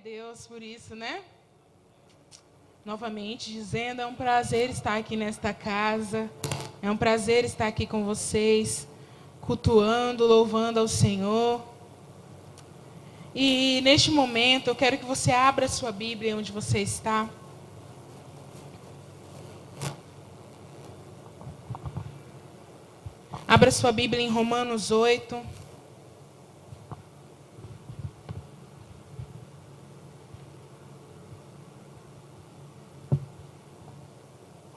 Deus por isso, né? Novamente dizendo, é um prazer estar aqui nesta casa. É um prazer estar aqui com vocês, cultuando, louvando ao Senhor. E neste momento eu quero que você abra a sua Bíblia onde você está. Abra sua Bíblia em Romanos 8.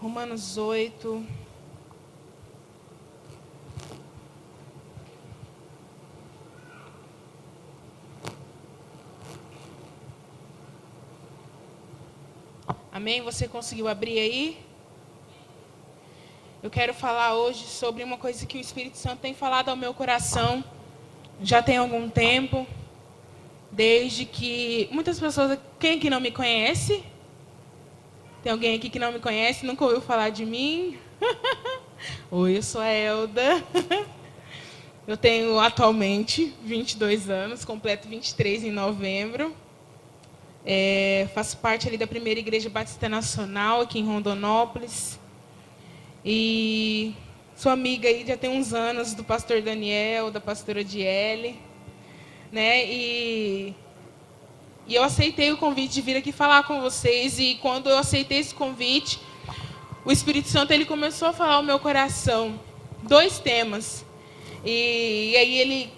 Romanos 8. Amém? Você conseguiu abrir aí? Eu quero falar hoje sobre uma coisa que o Espírito Santo tem falado ao meu coração já tem algum tempo. Desde que muitas pessoas... Quem aqui não me conhece? Tem alguém aqui que não me conhece, nunca ouviu falar de mim? Oi, eu sou a Elda. Eu tenho atualmente 22 anos, completo 23 em novembro. Faço parte ali da primeira Igreja Batista Nacional, aqui em Rondonópolis. E sou amiga aí já tem uns anos do pastor Daniel, da pastora Diele, né? E eu aceitei o convite de vir aqui falar com vocês. E quando eu aceitei esse convite, o Espírito Santo ele começou a falar ao meu coração 2 temas. E aí ele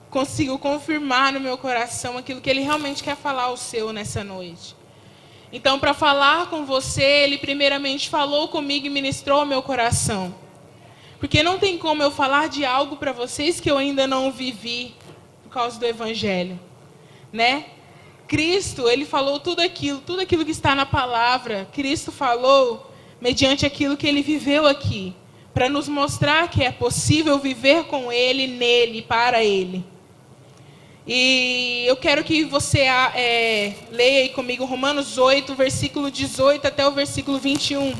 conseguiu confirmar no meu coração aquilo que ele realmente quer falar ao seu nessa noite. Então, para falar com você, ele primeiramente falou comigo e ministrou ao meu coração. Porque não tem como eu falar de algo para vocês que eu ainda não vivi por causa do Evangelho, né? Cristo, ele falou tudo aquilo que está na palavra. Cristo falou mediante aquilo que ele viveu aqui, para nos mostrar que é possível viver com ele, nele, para ele. E eu quero que você leia aí comigo Romanos 8, versículo 18 até o versículo 21.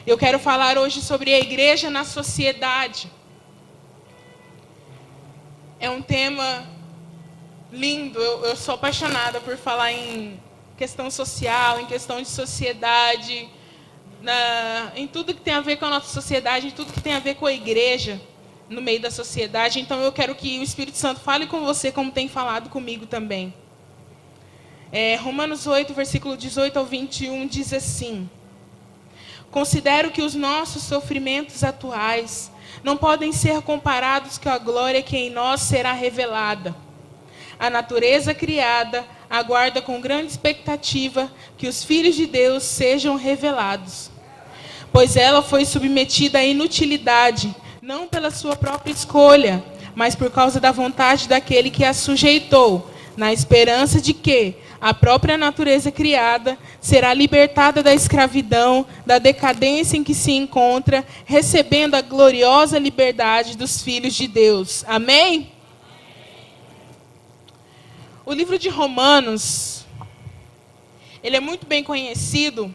Eu quero falar hoje sobre a igreja na sociedade. É um tema lindo. Eu sou apaixonada por falar em questão social, em questão de sociedade, em tudo que tem a ver com a nossa sociedade, em tudo que tem a ver com a igreja no meio da sociedade. Então eu quero que o Espírito Santo fale com você como tem falado comigo também. Romanos 8, versículo 18 ao 21 diz assim: considero que os nossos sofrimentos atuais não podem ser comparados com a glória que em nós será revelada. A natureza criada aguarda com grande expectativa que os filhos de Deus sejam revelados. Pois ela foi submetida à inutilidade, não pela sua própria escolha, mas por causa da vontade daquele que a sujeitou, na esperança de que a própria natureza criada será libertada da escravidão, da decadência em que se encontra, recebendo a gloriosa liberdade dos filhos de Deus. Amém? O livro de Romanos, ele é muito bem conhecido,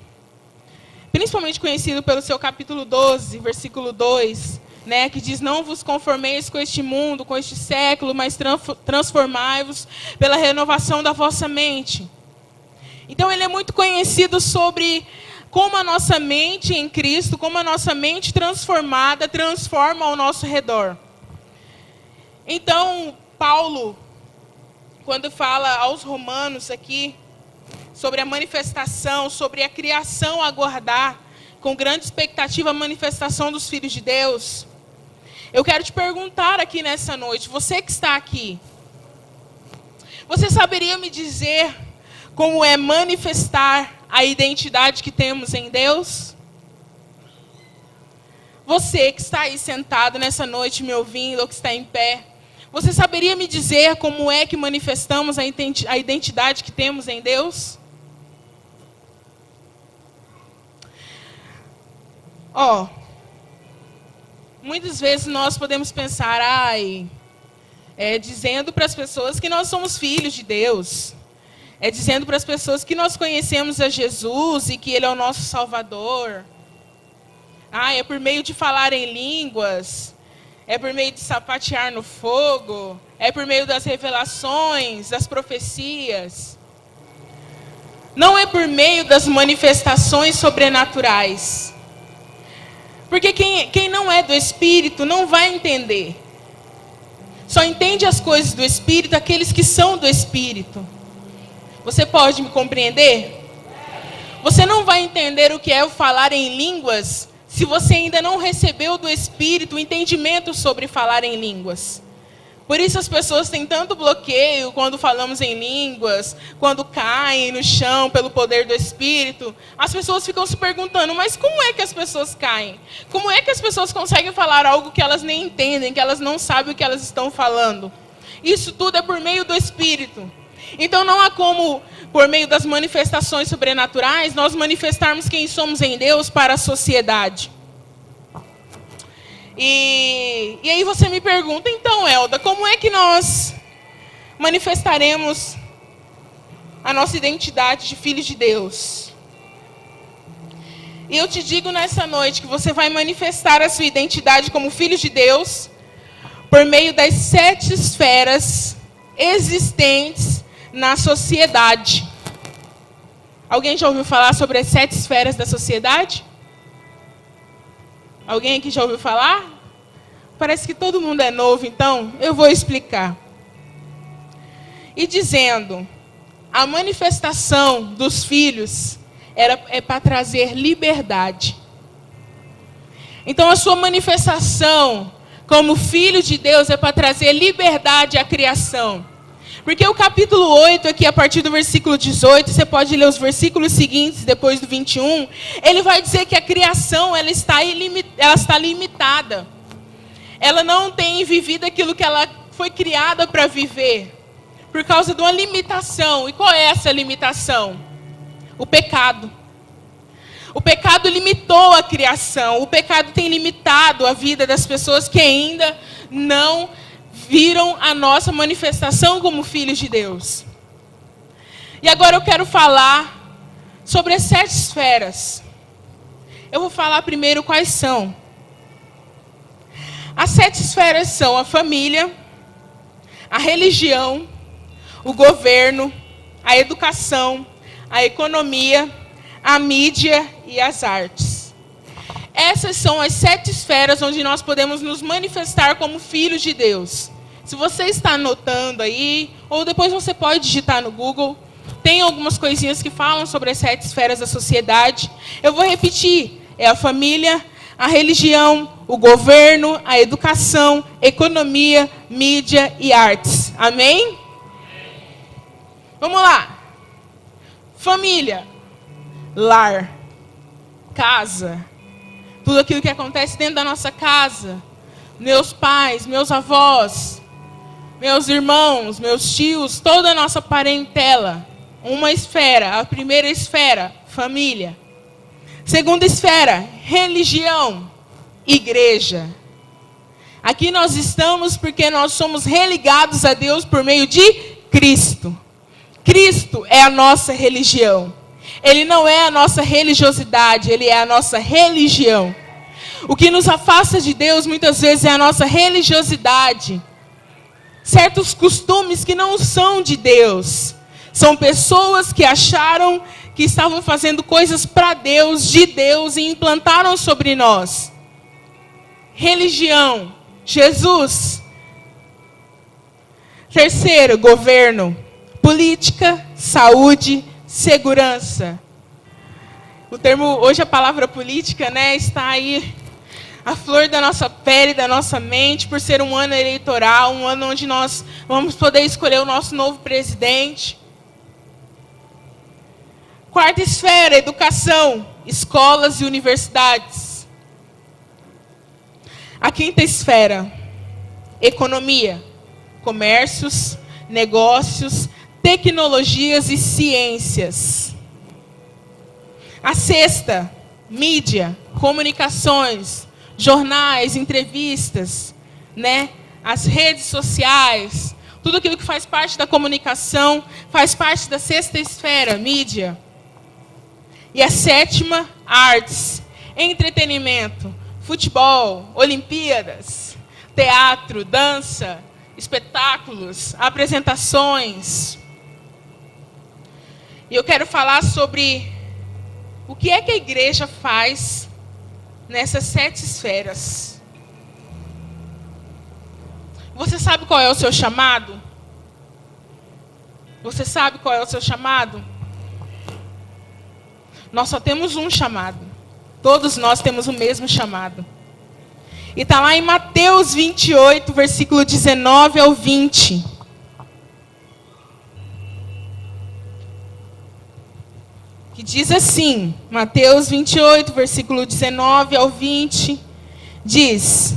principalmente conhecido pelo seu capítulo 12, versículo 2, né, que diz: não vos conformeis com este mundo, com este século, mas transformai-vos pela renovação da vossa mente. Então ele é muito conhecido sobre como a nossa mente em Cristo, como a nossa mente transformada transforma ao nosso redor. Então Paulo, quando fala aos romanos aqui sobre a manifestação, sobre a criação a aguardar com grande expectativa a manifestação dos filhos de Deus, eu quero te perguntar aqui nessa noite, você que está aqui, você saberia me dizer como é manifestar a identidade que temos em Deus? Você que está aí sentado nessa noite me ouvindo, ou que está em pé, você saberia me dizer como é que manifestamos a identidade que temos em Deus? Muitas vezes nós podemos pensar, dizendo para as pessoas que nós somos filhos de Deus, dizendo para as pessoas que nós conhecemos a Jesus e que Ele é o nosso Salvador. É por meio de falar em línguas, é por meio de sapatear no fogo, é por meio das revelações, das profecias. Não é por meio das manifestações sobrenaturais. Porque quem não é do Espírito não vai entender. Só entende as coisas do Espírito aqueles que são do Espírito. Você pode me compreender? Você não vai entender o que é o falar em línguas se você ainda não recebeu do Espírito o entendimento sobre falar em línguas. Por isso as pessoas têm tanto bloqueio quando falamos em línguas, quando caem no chão pelo poder do Espírito. As pessoas ficam se perguntando, mas como é que as pessoas caem? Como é que as pessoas conseguem falar algo que elas nem entendem, que elas não sabem o que elas estão falando? Isso tudo é por meio do Espírito. Então não há como, por meio das manifestações sobrenaturais, nós manifestarmos quem somos em Deus para a sociedade. E aí você me pergunta, então, Elda, como é que nós manifestaremos a nossa identidade de filhos de Deus? E eu te digo nessa noite que você vai manifestar a sua identidade como filho de Deus por meio das 7 esferas existentes na sociedade. Alguém já ouviu falar sobre as 7 esferas da sociedade? Alguém aqui já ouviu falar? Parece que todo mundo é novo, então eu vou explicar. E dizendo, a manifestação dos filhos é para trazer liberdade. Então a sua manifestação como filho de Deus é para trazer liberdade à criação. Porque o capítulo 8, aqui a partir do versículo 18, você pode ler os versículos seguintes, depois do 21, ele vai dizer que a criação ela está limitada. Ela não tem vivido aquilo que ela foi criada para viver, por causa de uma limitação. E qual é essa limitação? O pecado. O pecado limitou a criação, o pecado tem limitado a vida das pessoas que ainda não viram a nossa manifestação como filhos de Deus. E agora eu quero falar sobre as 7 esferas. Eu vou falar primeiro quais são. As 7 esferas são a família, a religião, o governo, a educação, a economia, a mídia e as artes. Essas são as 7 esferas onde nós podemos nos manifestar como filhos de Deus. Se você está anotando aí, ou depois você pode digitar no Google, tem algumas coisinhas que falam sobre as 7 esferas da sociedade. Eu vou repetir, é a família, a religião, o governo, a educação, economia, mídia e artes. Amém? Vamos lá. Família, lar, casa, tudo aquilo que acontece dentro da nossa casa, meus pais, meus avós, meus irmãos, meus tios, toda a nossa parentela. Uma esfera, a primeira esfera, família. Segunda esfera, religião, igreja. Aqui nós estamos porque nós somos religados a Deus por meio de Cristo. Cristo é a nossa religião. Ele não é a nossa religiosidade, ele é a nossa religião. O que nos afasta de Deus muitas vezes é a nossa religiosidade. Certos costumes que não são de Deus. São pessoas que acharam que estavam fazendo coisas para Deus, de Deus, e implantaram sobre nós. Religião, Jesus. Terceiro, governo. Política, saúde, segurança. O termo, hoje a palavra política, está aí, a flor da nossa pele, da nossa mente, por ser um ano eleitoral, um ano onde nós vamos poder escolher o nosso novo presidente. Quarta esfera, educação, escolas e universidades. A quinta esfera, economia, comércios, negócios, tecnologias e ciências. A sexta, mídia, comunicações, jornais, entrevistas, as redes sociais, tudo aquilo que faz parte da comunicação, faz parte da sexta esfera, mídia. E a sétima, artes, entretenimento, futebol, Olimpíadas, teatro, dança, espetáculos, apresentações. E eu quero falar sobre o que é que a igreja faz nessas 7 esferas. Você sabe qual é o seu chamado? Você sabe qual é o seu chamado? Nós só temos um chamado. Todos nós temos o mesmo chamado. E está lá em Mateus 28, versículo 19 ao 20. Que diz assim, Mateus 28, versículo 19 ao 20, diz: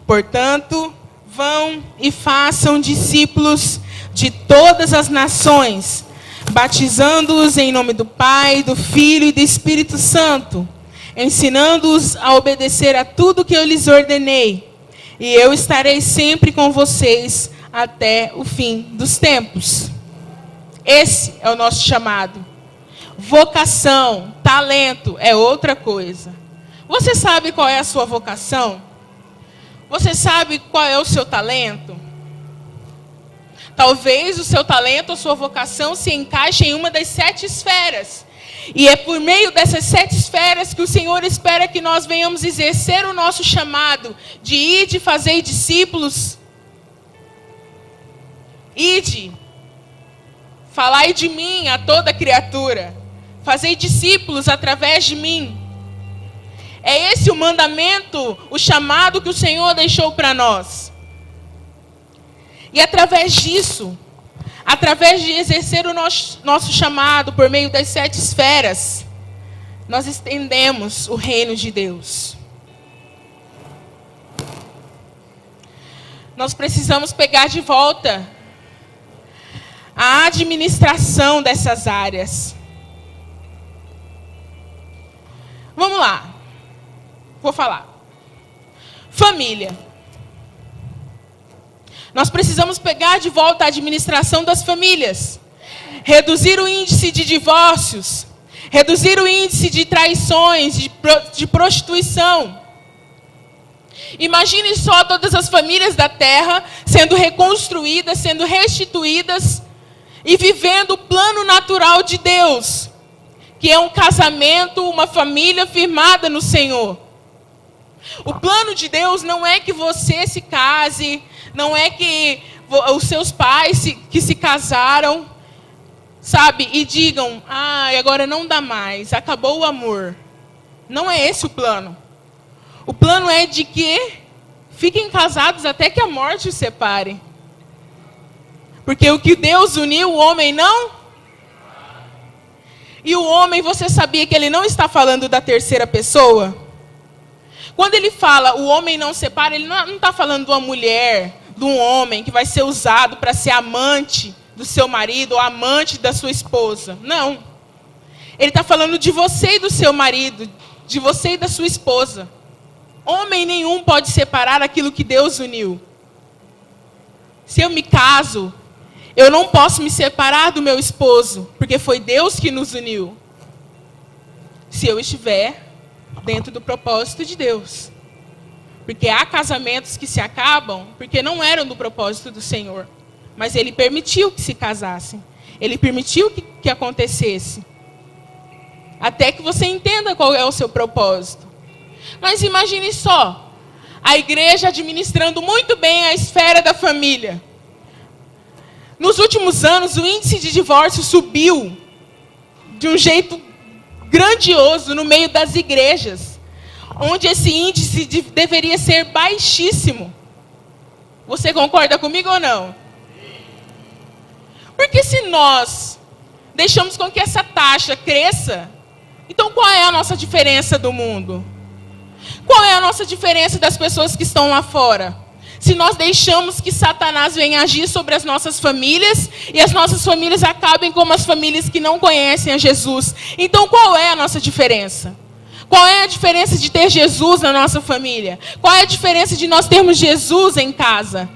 portanto, vão e façam discípulos de todas as nações, batizando-os em nome do Pai, do Filho e do Espírito Santo, ensinando-os a obedecer a tudo que eu lhes ordenei. E eu estarei sempre com vocês até o fim dos tempos. Esse é o nosso chamado. Vocação, talento é outra coisa. Você sabe qual é a sua vocação? Você sabe qual é o seu talento? Talvez o seu talento ou sua vocação se encaixe em uma das 7 esferas. E é por meio dessas 7 esferas que o Senhor espera que nós venhamos exercer o nosso chamado de ir, de fazer discípulos. Ide, falai de mim a toda criatura. Fazei discípulos através de mim. É esse o mandamento, o chamado que o Senhor deixou para nós. E através disso, através de exercer o nosso chamado por meio das 7 esferas, nós estendemos o reino de Deus. Nós precisamos pegar de volta a administração dessas áreas. Vamos lá. Vou falar. Família. Nós precisamos pegar de volta a administração das famílias. Reduzir o índice de divórcios. Reduzir o índice de traições, de prostituição. Imagine só todas as famílias da terra sendo reconstruídas, sendo restituídas e vivendo o plano natural de Deus, que é um casamento, uma família firmada no Senhor. O plano de Deus não é que você se case, não é que os seus pais que se casaram, sabe, e digam, agora não dá mais, acabou o amor. Não é esse o plano. O plano é de que fiquem casados até que a morte os separe. Porque o que Deus uniu, o homem não. E o homem, você sabia que ele não está falando da terceira pessoa? Quando ele fala o homem não separa, ele não está falando de uma mulher, de um homem que vai ser usado para ser amante do seu marido ou amante da sua esposa. Não. Ele está falando de você e do seu marido, de você e da sua esposa. Homem nenhum pode separar aquilo que Deus uniu. Se eu me caso, eu não posso me separar do meu esposo, porque foi Deus que nos uniu. Se eu estiver dentro do propósito de Deus. Porque há casamentos que se acabam porque não eram do propósito do Senhor. Mas Ele permitiu que se casassem. Ele permitiu que acontecesse. Até que você entenda qual é o seu propósito. Mas imagine só, a igreja administrando muito bem a esfera da família. Nos últimos anos, o índice de divórcio subiu de um jeito grandioso no meio das igrejas, onde esse índice deveria ser baixíssimo. Você concorda comigo ou não? Porque se nós deixamos com que essa taxa cresça, então qual é a nossa diferença do mundo? Qual é a nossa diferença das pessoas que estão lá fora? Se nós deixamos que Satanás venha agir sobre as nossas famílias e as nossas famílias acabem como as famílias que não conhecem a Jesus. Então qual é a nossa diferença? Qual é a diferença de ter Jesus na nossa família? Qual é a diferença de nós termos Jesus em casa?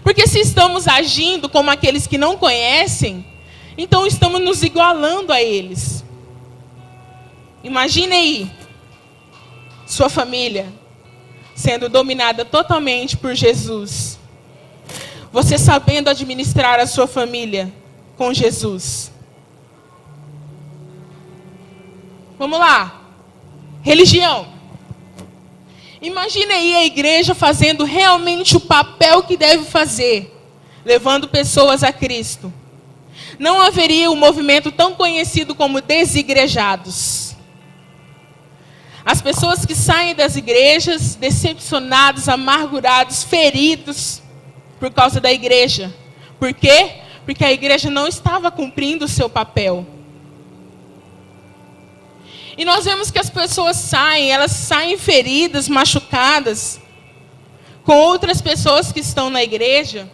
Porque se estamos agindo como aqueles que não conhecem, então estamos nos igualando a eles. Imagine aí, sua família sendo dominada totalmente por Jesus. Você sabendo administrar a sua família. com Jesus. Vamos lá. Religião. Imagine aí a igreja fazendo realmente o papel que deve fazer, levando pessoas a Cristo. Não haveria um movimento tão conhecido como desigrejados. As pessoas que saem das igrejas decepcionados, amargurados, feridos por causa da igreja. Por quê? Porque a igreja não estava cumprindo o seu papel. E nós vemos que as pessoas saem, elas saem feridas, machucadas, com outras pessoas que estão na igreja,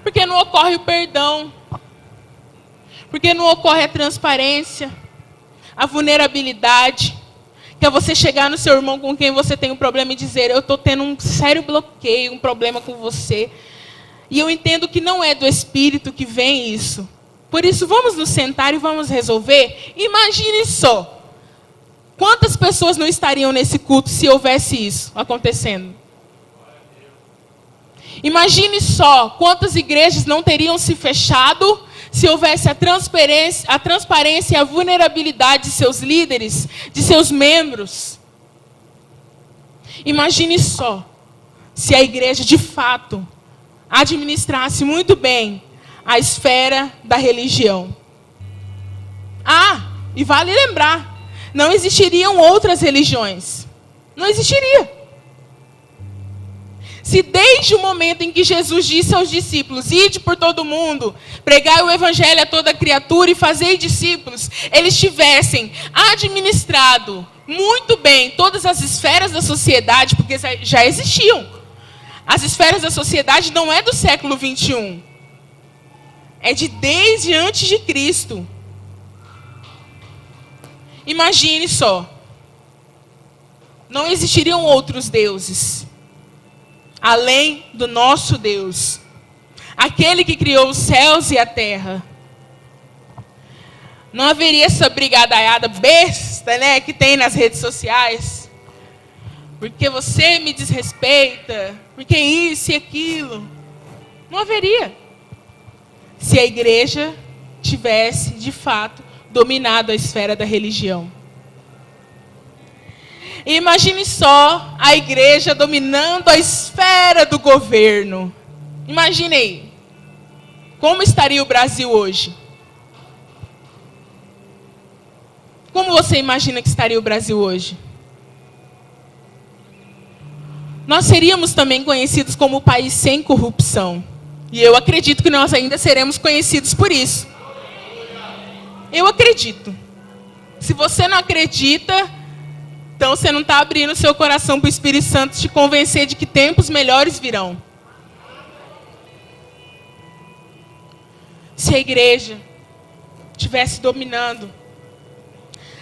porque não ocorre o perdão, porque não ocorre a transparência, a vulnerabilidade, que é você chegar no seu irmão com quem você tem um problema e dizer: eu estou tendo um sério bloqueio, um problema com você, e eu entendo que não é do Espírito que vem isso. Por isso, vamos nos sentar e vamos resolver. Imagine só, quantas pessoas não estariam nesse culto se houvesse isso acontecendo? Imagine só, quantas igrejas não teriam se fechado se houvesse a transparência e a vulnerabilidade de seus líderes, de seus membros. Imagine só, se a igreja de fato administrasse muito bem a esfera da religião. E vale lembrar, não existiriam outras religiões. Não existiria. Se desde o momento em que Jesus disse aos discípulos: ide por todo mundo, pregai o evangelho a toda criatura e fazei discípulos, eles tivessem administrado muito bem todas as esferas da sociedade, porque já existiam. As esferas da sociedade não é do século 21. É de desde antes de Cristo. Imagine só. Não existiriam outros deuses além do nosso Deus. Aquele que criou os céus e a terra. Não haveria essa brigadaiada besta, né, que tem nas redes sociais. Porque você me desrespeita. Porque isso e aquilo. Não haveria. Se a igreja tivesse, de fato, dominado a esfera da religião. E imagine só a igreja dominando a esfera do governo. Imagine aí. Como estaria o Brasil hoje? Como você imagina que estaria o Brasil hoje? Nós seríamos também conhecidos como o país sem corrupção. E eu acredito que nós ainda seremos conhecidos por isso. Eu acredito. Se você não acredita, então você não está abrindo seu coração para o Espírito Santo te convencer de que tempos melhores virão. Se a igreja estivesse dominando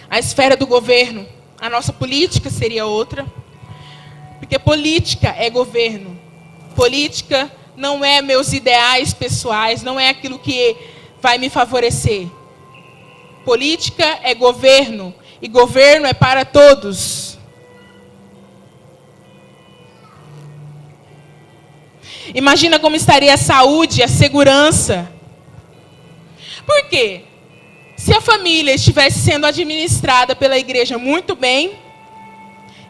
a esfera do governo, a nossa política seria outra. Porque política é governo. Política não é meus ideais pessoais, não é aquilo que vai me favorecer. Política é governo, e governo é para todos. Imagina como estaria a saúde, a segurança. Por quê? Se a família estivesse sendo administrada pela igreja muito bem,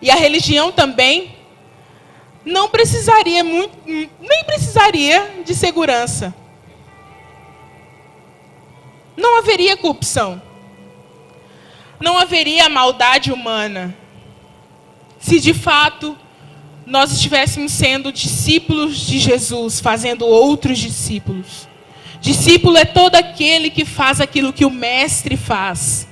e a religião também, nem precisaria de segurança. Não haveria corrupção. Não haveria maldade humana. Se de fato nós estivéssemos sendo discípulos de Jesus, fazendo outros discípulos. Discípulo é todo aquele que faz aquilo que o mestre faz.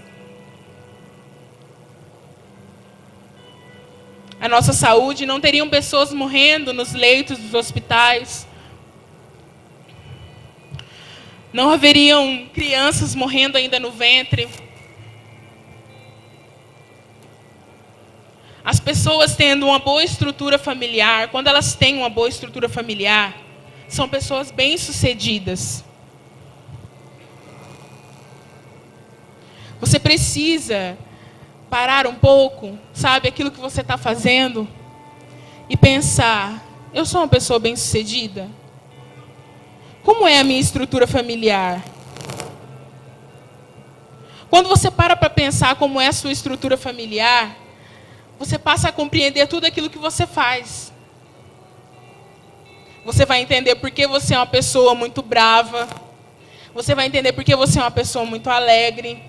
A nossa saúde, não teriam pessoas morrendo nos leitos dos hospitais. Não haveriam crianças morrendo ainda no ventre. As pessoas tendo uma boa estrutura familiar, quando elas têm uma boa estrutura familiar, são pessoas bem-sucedidas. Você precisa parar um pouco, sabe, aquilo que você está fazendo, e pensar: eu sou uma pessoa bem-sucedida? Como é a minha estrutura familiar? Quando você para pensar como é a sua estrutura familiar, você passa a compreender tudo aquilo que você faz. Você vai entender por que você é uma pessoa muito brava. Você vai entender por que você é uma pessoa muito alegre.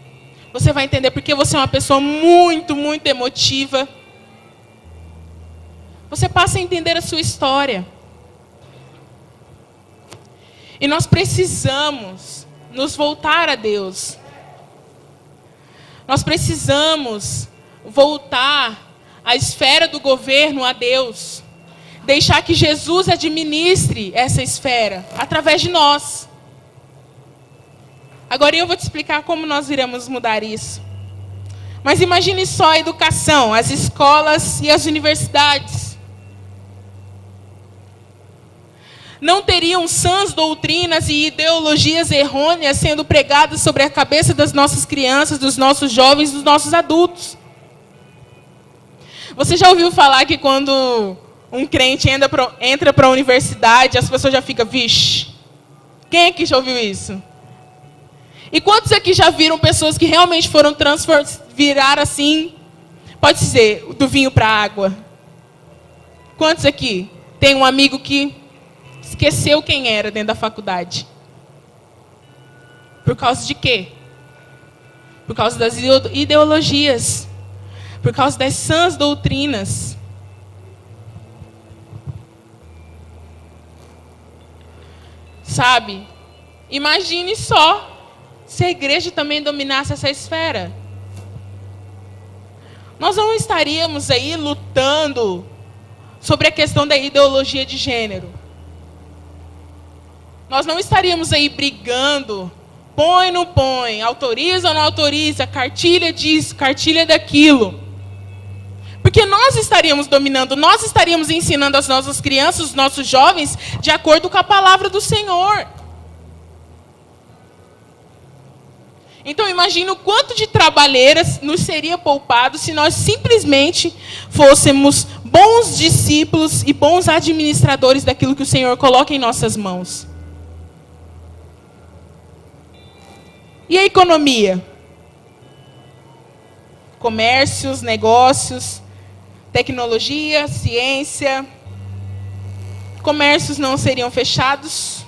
Você vai entender por que você é uma pessoa muito, muito emotiva. Você passa a entender a sua história. E nós precisamos nos voltar a Deus. Nós precisamos voltar a esfera do governo a Deus. Deixar que Jesus administre essa esfera através de nós. Agora eu vou te explicar como nós iremos mudar isso. Mas imagine só a educação, as escolas e as universidades. Não teriam sãs doutrinas e ideologias errôneas sendo pregadas sobre a cabeça das nossas crianças, dos nossos jovens, dos nossos adultos. Você já ouviu falar que quando um crente entra para a universidade, as pessoas já ficam, vixe, quem aqui já ouviu isso? E quantos aqui já viram pessoas que realmente foram virar assim, pode dizer, do vinho para a água? Quantos aqui tem um amigo que esqueceu quem era dentro da faculdade? Por causa de quê? Por causa das ideologias. Por causa das sãs doutrinas. Sabe? Imagine só se a igreja também dominasse essa esfera. Nós não estaríamos aí lutando sobre a questão da ideologia de gênero. Nós não estaríamos aí brigando, põe ou não põe, autoriza ou não autoriza, cartilha disso, cartilha daquilo. Porque nós estaríamos dominando, nós estaríamos ensinando as nossas crianças, os nossos jovens, de acordo com a palavra do Senhor. Então imagina o quanto de trabalheiras nos seria poupado se nós simplesmente fôssemos bons discípulos e bons administradores daquilo que o Senhor coloca em nossas mãos. E a economia? Comércios, negócios, tecnologia, ciência. Comércios não seriam fechados,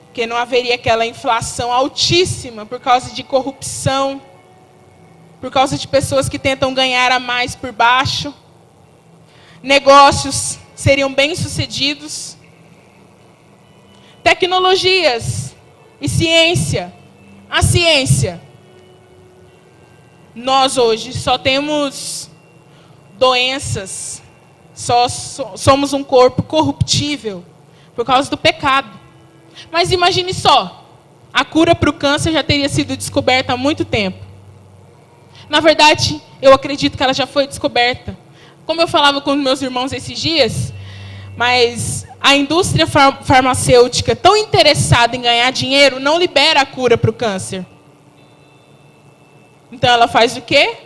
porque não haveria aquela inflação altíssima por causa de corrupção, por causa de pessoas que tentam ganhar a mais por baixo. Negócios seriam bem-sucedidos. Tecnologias e ciência. A ciência. Nós hoje só temos doenças, somos um corpo corruptível por causa do pecado. Mas imagine só, a cura para o câncer já teria sido descoberta há muito tempo. Na verdade, eu acredito que ela já foi descoberta. Como eu falava com meus irmãos esses dias, mas a indústria farmacêutica, tão interessada em ganhar dinheiro, não libera a cura para o câncer. Então ela faz o quê?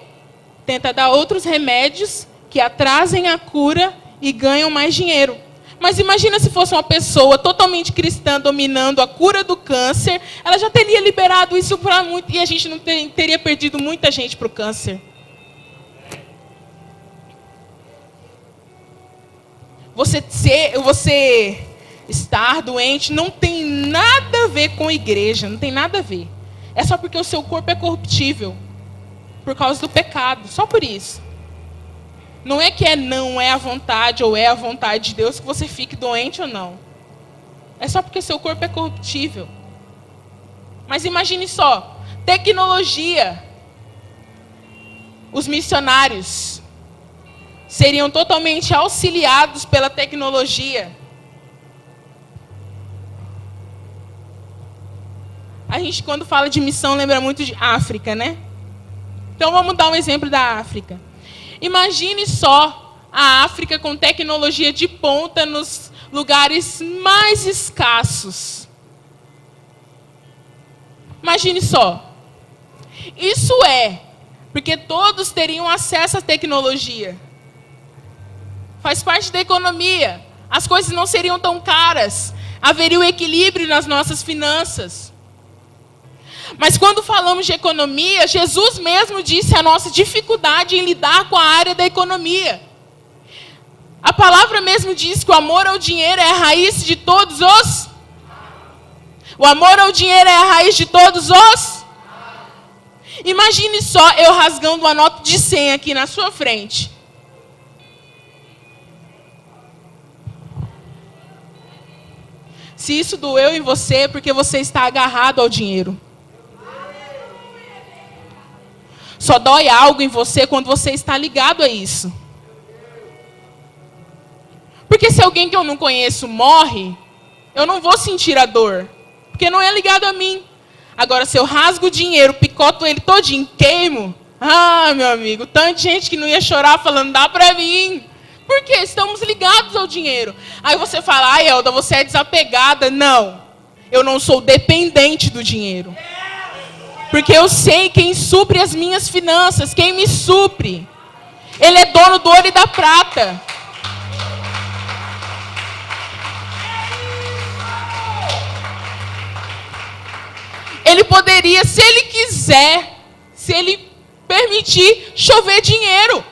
Tenta dar outros remédios que atrasem a cura e ganham mais dinheiro. Mas imagina se fosse uma pessoa totalmente cristã dominando a cura do câncer, ela já teria liberado isso para muito, e a gente não teria perdido muita gente para o câncer. Você estar doente não tem nada a ver com a igreja, não tem nada a ver. É só porque o seu corpo é corruptível, por causa do pecado, só por isso. Não é que não é a vontade ou é a vontade de Deus que você fique doente ou não. É só porque seu corpo é corruptível. Mas imagine só, tecnologia. Os missionários seriam totalmente auxiliados pela tecnologia. A gente, quando fala de missão, lembra muito de África, né? Então vamos dar um exemplo da África. Imagine só a África com tecnologia de ponta nos lugares mais escassos. Imagine só. Isso porque todos teriam acesso à tecnologia. Faz parte da economia. As coisas não seriam tão caras. haveria o equilíbrio nas nossas finanças. Mas quando falamos de economia, Jesus mesmo disse a nossa dificuldade em lidar com a área da economia. A palavra mesmo diz que o amor ao dinheiro é a raiz de todos os... O amor ao dinheiro é a raiz de todos os... Imagine só eu rasgando uma nota de 100 aqui na sua frente. Se isso doeu em você, é porque você está agarrado ao dinheiro. Só dói algo em você quando você está ligado a isso. Porque se alguém que eu não conheço morre, eu não vou sentir a dor. Porque não é ligado a mim. Agora, se eu rasgo o dinheiro, picoto ele todinho, queimo. Ah, meu amigo, tanta gente que não ia chorar falando, dá pra mim. Por quê? Estamos ligados ao dinheiro. Aí você fala, ah, Elda, você é desapegada. Não, eu não sou dependente do dinheiro. Porque eu sei quem supre as minhas finanças, quem me supre. Ele é dono do ouro e da prata. Ele poderia, se ele quiser, se ele permitir, chover dinheiro.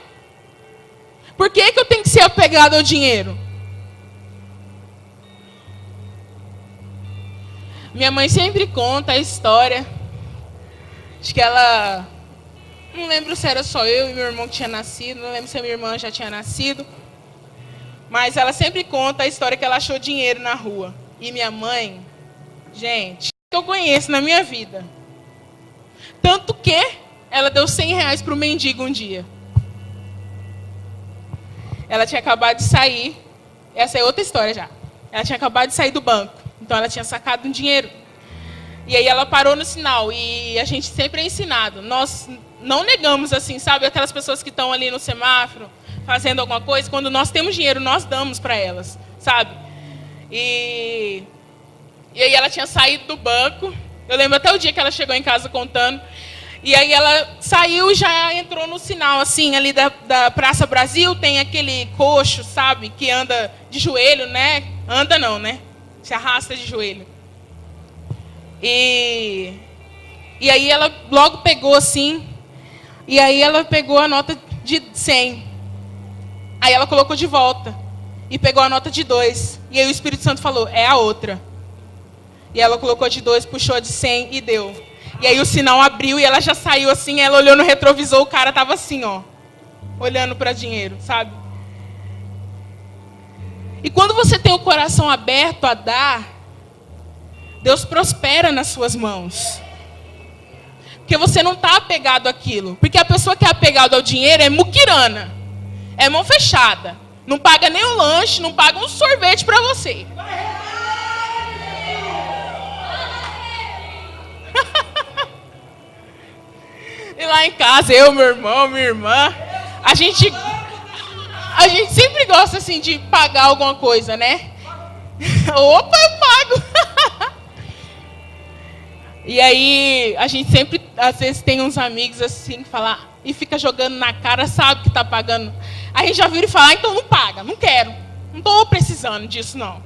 Por que eu tenho que ser apegado ao dinheiro? Minha mãe sempre conta a história. Acho que ela... Não lembro se era só eu e meu irmão que tinha nascido. Não lembro se a minha irmã já tinha nascido. Mas ela sempre conta a história que ela achou dinheiro na rua. E minha mãe, gente, que eu conheço na minha vida. Tanto que ela deu 100 reais para o mendigo um dia. Ela tinha acabado de sair. Essa é outra história já. Ela tinha acabado de sair do banco. Então ela tinha sacado um dinheiro. E aí ela parou no sinal. E a gente sempre é ensinado. Nós não negamos assim, sabe? Aquelas pessoas que estão ali no semáforo, fazendo alguma coisa. Quando nós temos dinheiro, nós damos para elas, sabe? E aí ela tinha saído do banco. Eu lembro até o dia que ela chegou em casa contando. E aí ela saiu e já entrou no sinal, assim, ali da Praça Brasil. Tem aquele coxo, sabe? Que anda de joelho, né? Anda não, né? Se arrasta de joelho. E aí ela logo pegou assim. E aí ela pegou a nota de 100. Aí ela colocou de volta. E pegou a nota de 2. E aí o Espírito Santo falou, é a outra. E ela colocou de 2, puxou de 100 e deu. E aí o sinal abriu e ela já saiu assim, ela olhou no retrovisor, o cara estava assim, ó, olhando para dinheiro, sabe? E quando você tem o coração aberto a dar, Deus prospera nas suas mãos. Porque você não está apegado àquilo. Porque a pessoa que é apegada ao dinheiro é muquirana, é mão fechada. Não paga nem um lanche, não paga um sorvete para você. E lá em casa, eu, meu irmão, minha irmã, a gente sempre gosta assim de pagar alguma coisa, né? Opa, eu pago! E aí, a gente sempre, às vezes, tem uns amigos assim que falam, e fica jogando na cara, sabe que tá pagando. A gente já vira e fala, então não paga, não quero. Não estou precisando disso, não.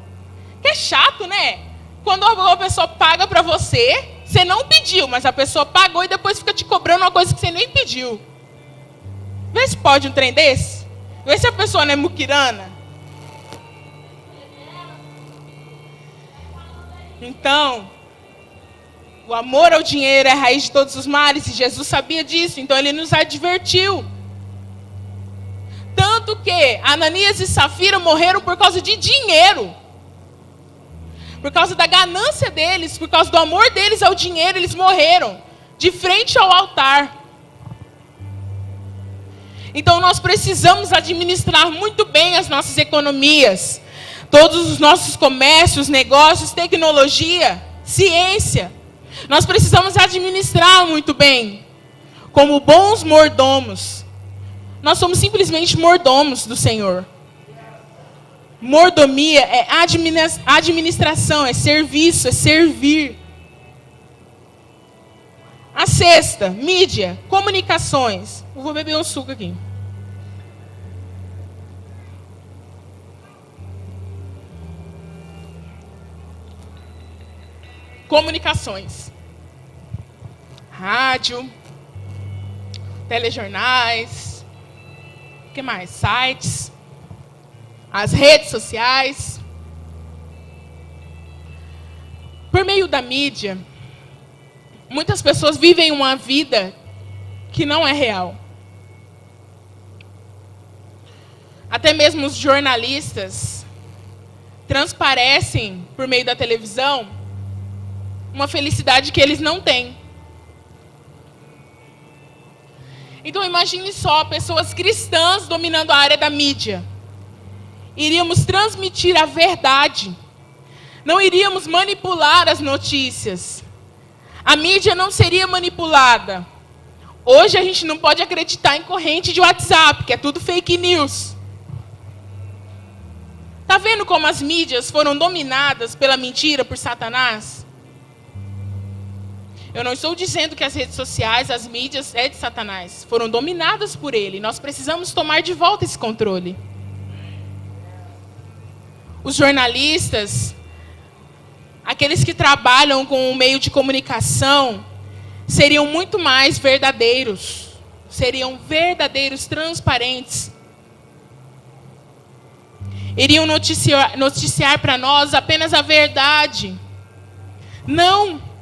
Que é chato, né? Quando uma pessoa paga para você, você não pediu, mas a pessoa pagou e depois fica te cobrando uma coisa que você nem pediu. Vê se pode um trem desse. Vê se a pessoa não é muquirana. Então, o amor ao dinheiro é a raiz de todos os males, e Jesus sabia disso, então ele nos advertiu. Tanto que Ananias e Safira morreram por causa de dinheiro. Por causa da ganância deles, por causa do amor deles ao dinheiro, eles morreram de frente ao altar. Então nós precisamos administrar muito bem as nossas economias, todos os nossos comércios, negócios, tecnologia, ciência. Nós precisamos administrar muito bem, como bons mordomos. Nós somos simplesmente mordomos do Senhor. Mordomia é administração, é serviço, é servir. A sexta, mídia, comunicações. Eu vou beber um suco aqui. comunicações. Rádio, telejornais, o que mais? Sites, as redes sociais. Por meio da mídia, muitas pessoas vivem uma vida que não é real. Até mesmo os jornalistas transparecem, por meio da televisão, uma felicidade que eles não têm. Então imagine só, pessoas cristãs dominando a área da mídia. Iríamos transmitir a verdade. Não iríamos manipular as notícias. A mídia não seria manipulada. Hoje a gente não pode acreditar em corrente de WhatsApp, que é tudo fake news. Está vendo como as mídias foram dominadas pela mentira, por Satanás? Eu não estou dizendo que as redes sociais, as mídias, é de Satanás. Foram dominadas por ele. Nós precisamos tomar de volta esse controle. Os jornalistas, aqueles que trabalham com o meio de comunicação, seriam muito mais verdadeiros. Seriam verdadeiros, transparentes. Iriam noticiar para nós apenas a verdade. Não,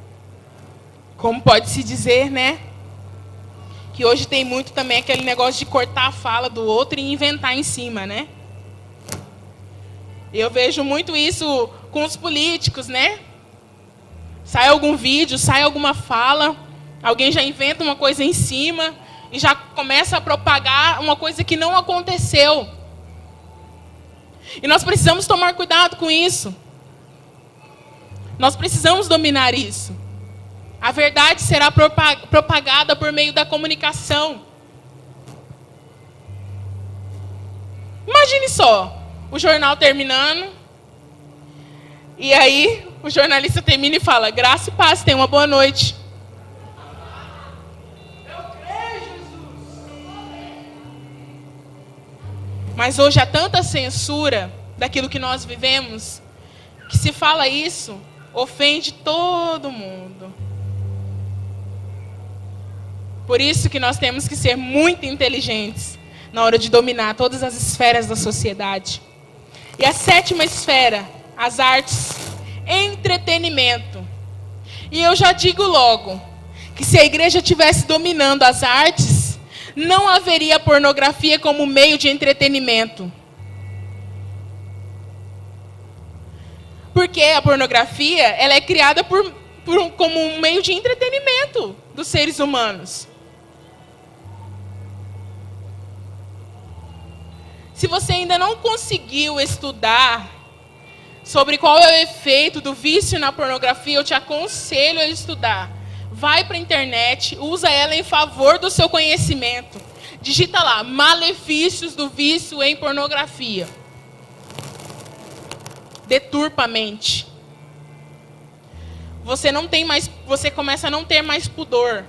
como pode-se dizer, né? Que hoje tem muito também aquele negócio de cortar a fala do outro e inventar em cima, né? Eu vejo muito isso com os políticos, né? Sai algum vídeo, sai alguma fala, alguém já inventa uma coisa em cima e já começa a propagar uma coisa que não aconteceu. E nós precisamos tomar cuidado com isso. Nós precisamos dominar isso. A verdade será propagada por meio da comunicação. Imagine só, o jornal terminando, e aí o jornalista termina e fala: graça e paz, tenha uma boa noite. Mas hoje há tanta censura daquilo que nós vivemos, que se fala isso, ofende todo mundo. Por isso que nós temos que ser muito inteligentes na hora de dominar todas as esferas da sociedade. E a 7ª esfera, as artes, entretenimento. E eu já digo logo, que se a igreja estivesse dominando as artes, não haveria pornografia como meio de entretenimento. Porque a pornografia, ela é criada como um meio de entretenimento dos seres humanos. Se você ainda não conseguiu estudar sobre qual é o efeito do vício na pornografia, eu te aconselho a estudar. Vai para a internet, usa ela em favor do seu conhecimento. Digita lá, malefícios do vício em pornografia. Deturpa a mente. Você começa a não ter mais pudor.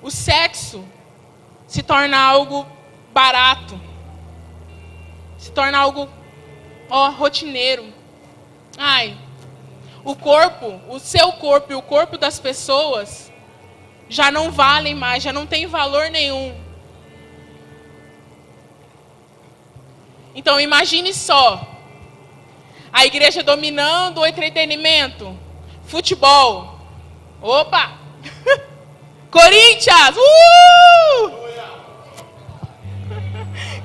O sexo se torna algo barato. Se torna algo rotineiro. O seu corpo e o corpo das pessoas já não valem mais, já não tem valor nenhum. Então imagine só, a igreja dominando o entretenimento, futebol. Opa! Corinthians!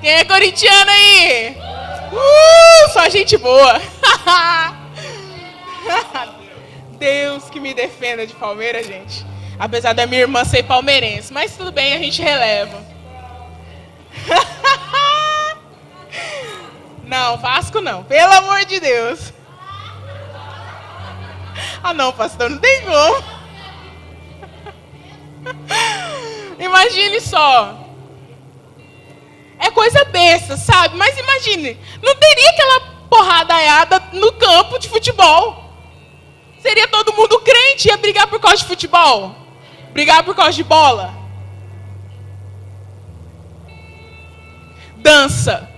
Quem é corintiano aí? Só gente boa. Deus que me defenda de Palmeiras, gente. Apesar da minha irmã ser palmeirense. Mas tudo bem, a gente releva. Não, Vasco não. Pelo amor de Deus. Ah não, pastor, não tem como. Imagine só. É coisa besta, sabe? Mas imagine, não teria aquela porradaiada no campo de futebol. Seria todo mundo crente, ia brigar por causa de futebol? Brigar por causa de bola? Dança.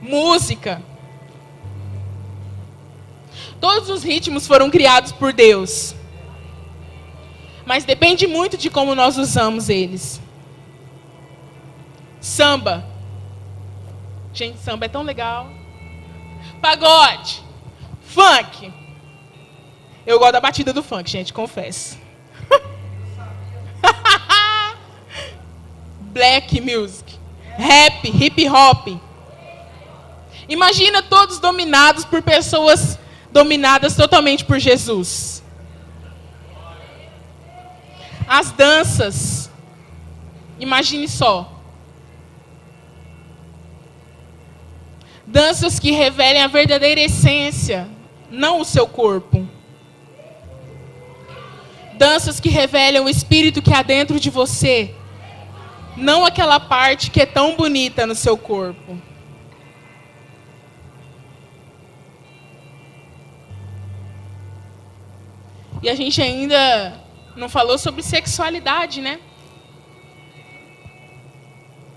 música. Todos os ritmos foram criados por Deus. Mas depende muito de como nós usamos eles. Samba. Gente, samba é tão legal. Pagode. Funk. Eu gosto da batida do funk, gente, confesso. Black music. Rap, hip hop. Imagina todos dominados por pessoas dominadas totalmente por Jesus. As danças. Imagine só. Danças que revelem a verdadeira essência, não o seu corpo. Danças que revelam o espírito que há dentro de você, não aquela parte que é tão bonita no seu corpo. E a gente ainda não falou sobre sexualidade, né?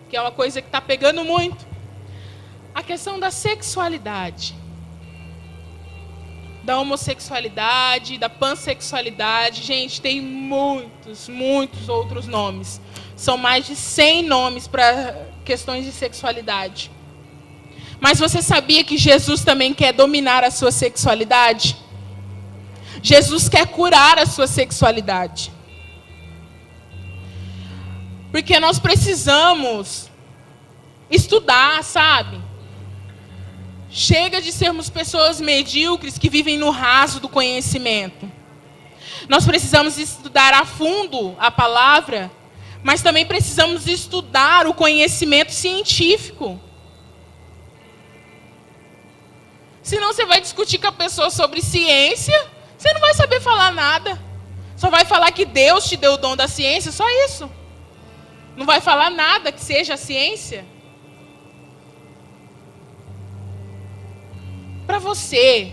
Que é uma coisa que está pegando muito. A questão da sexualidade, da homossexualidade, da pansexualidade. Gente, tem muitos outros nomes. São mais de 100 nomes para questões de sexualidade. Mas você sabia que Jesus também quer dominar a sua sexualidade? Jesus quer curar a sua sexualidade. Porque nós precisamos estudar, sabe? Chega de sermos pessoas medíocres que vivem no raso do conhecimento. Nós precisamos estudar a fundo a palavra, mas também precisamos estudar o conhecimento científico. Senão você vai discutir com a pessoa sobre ciência, você não vai saber falar nada. Só vai falar que Deus te deu o dom da ciência, só isso. Não vai falar nada que seja ciência. Para você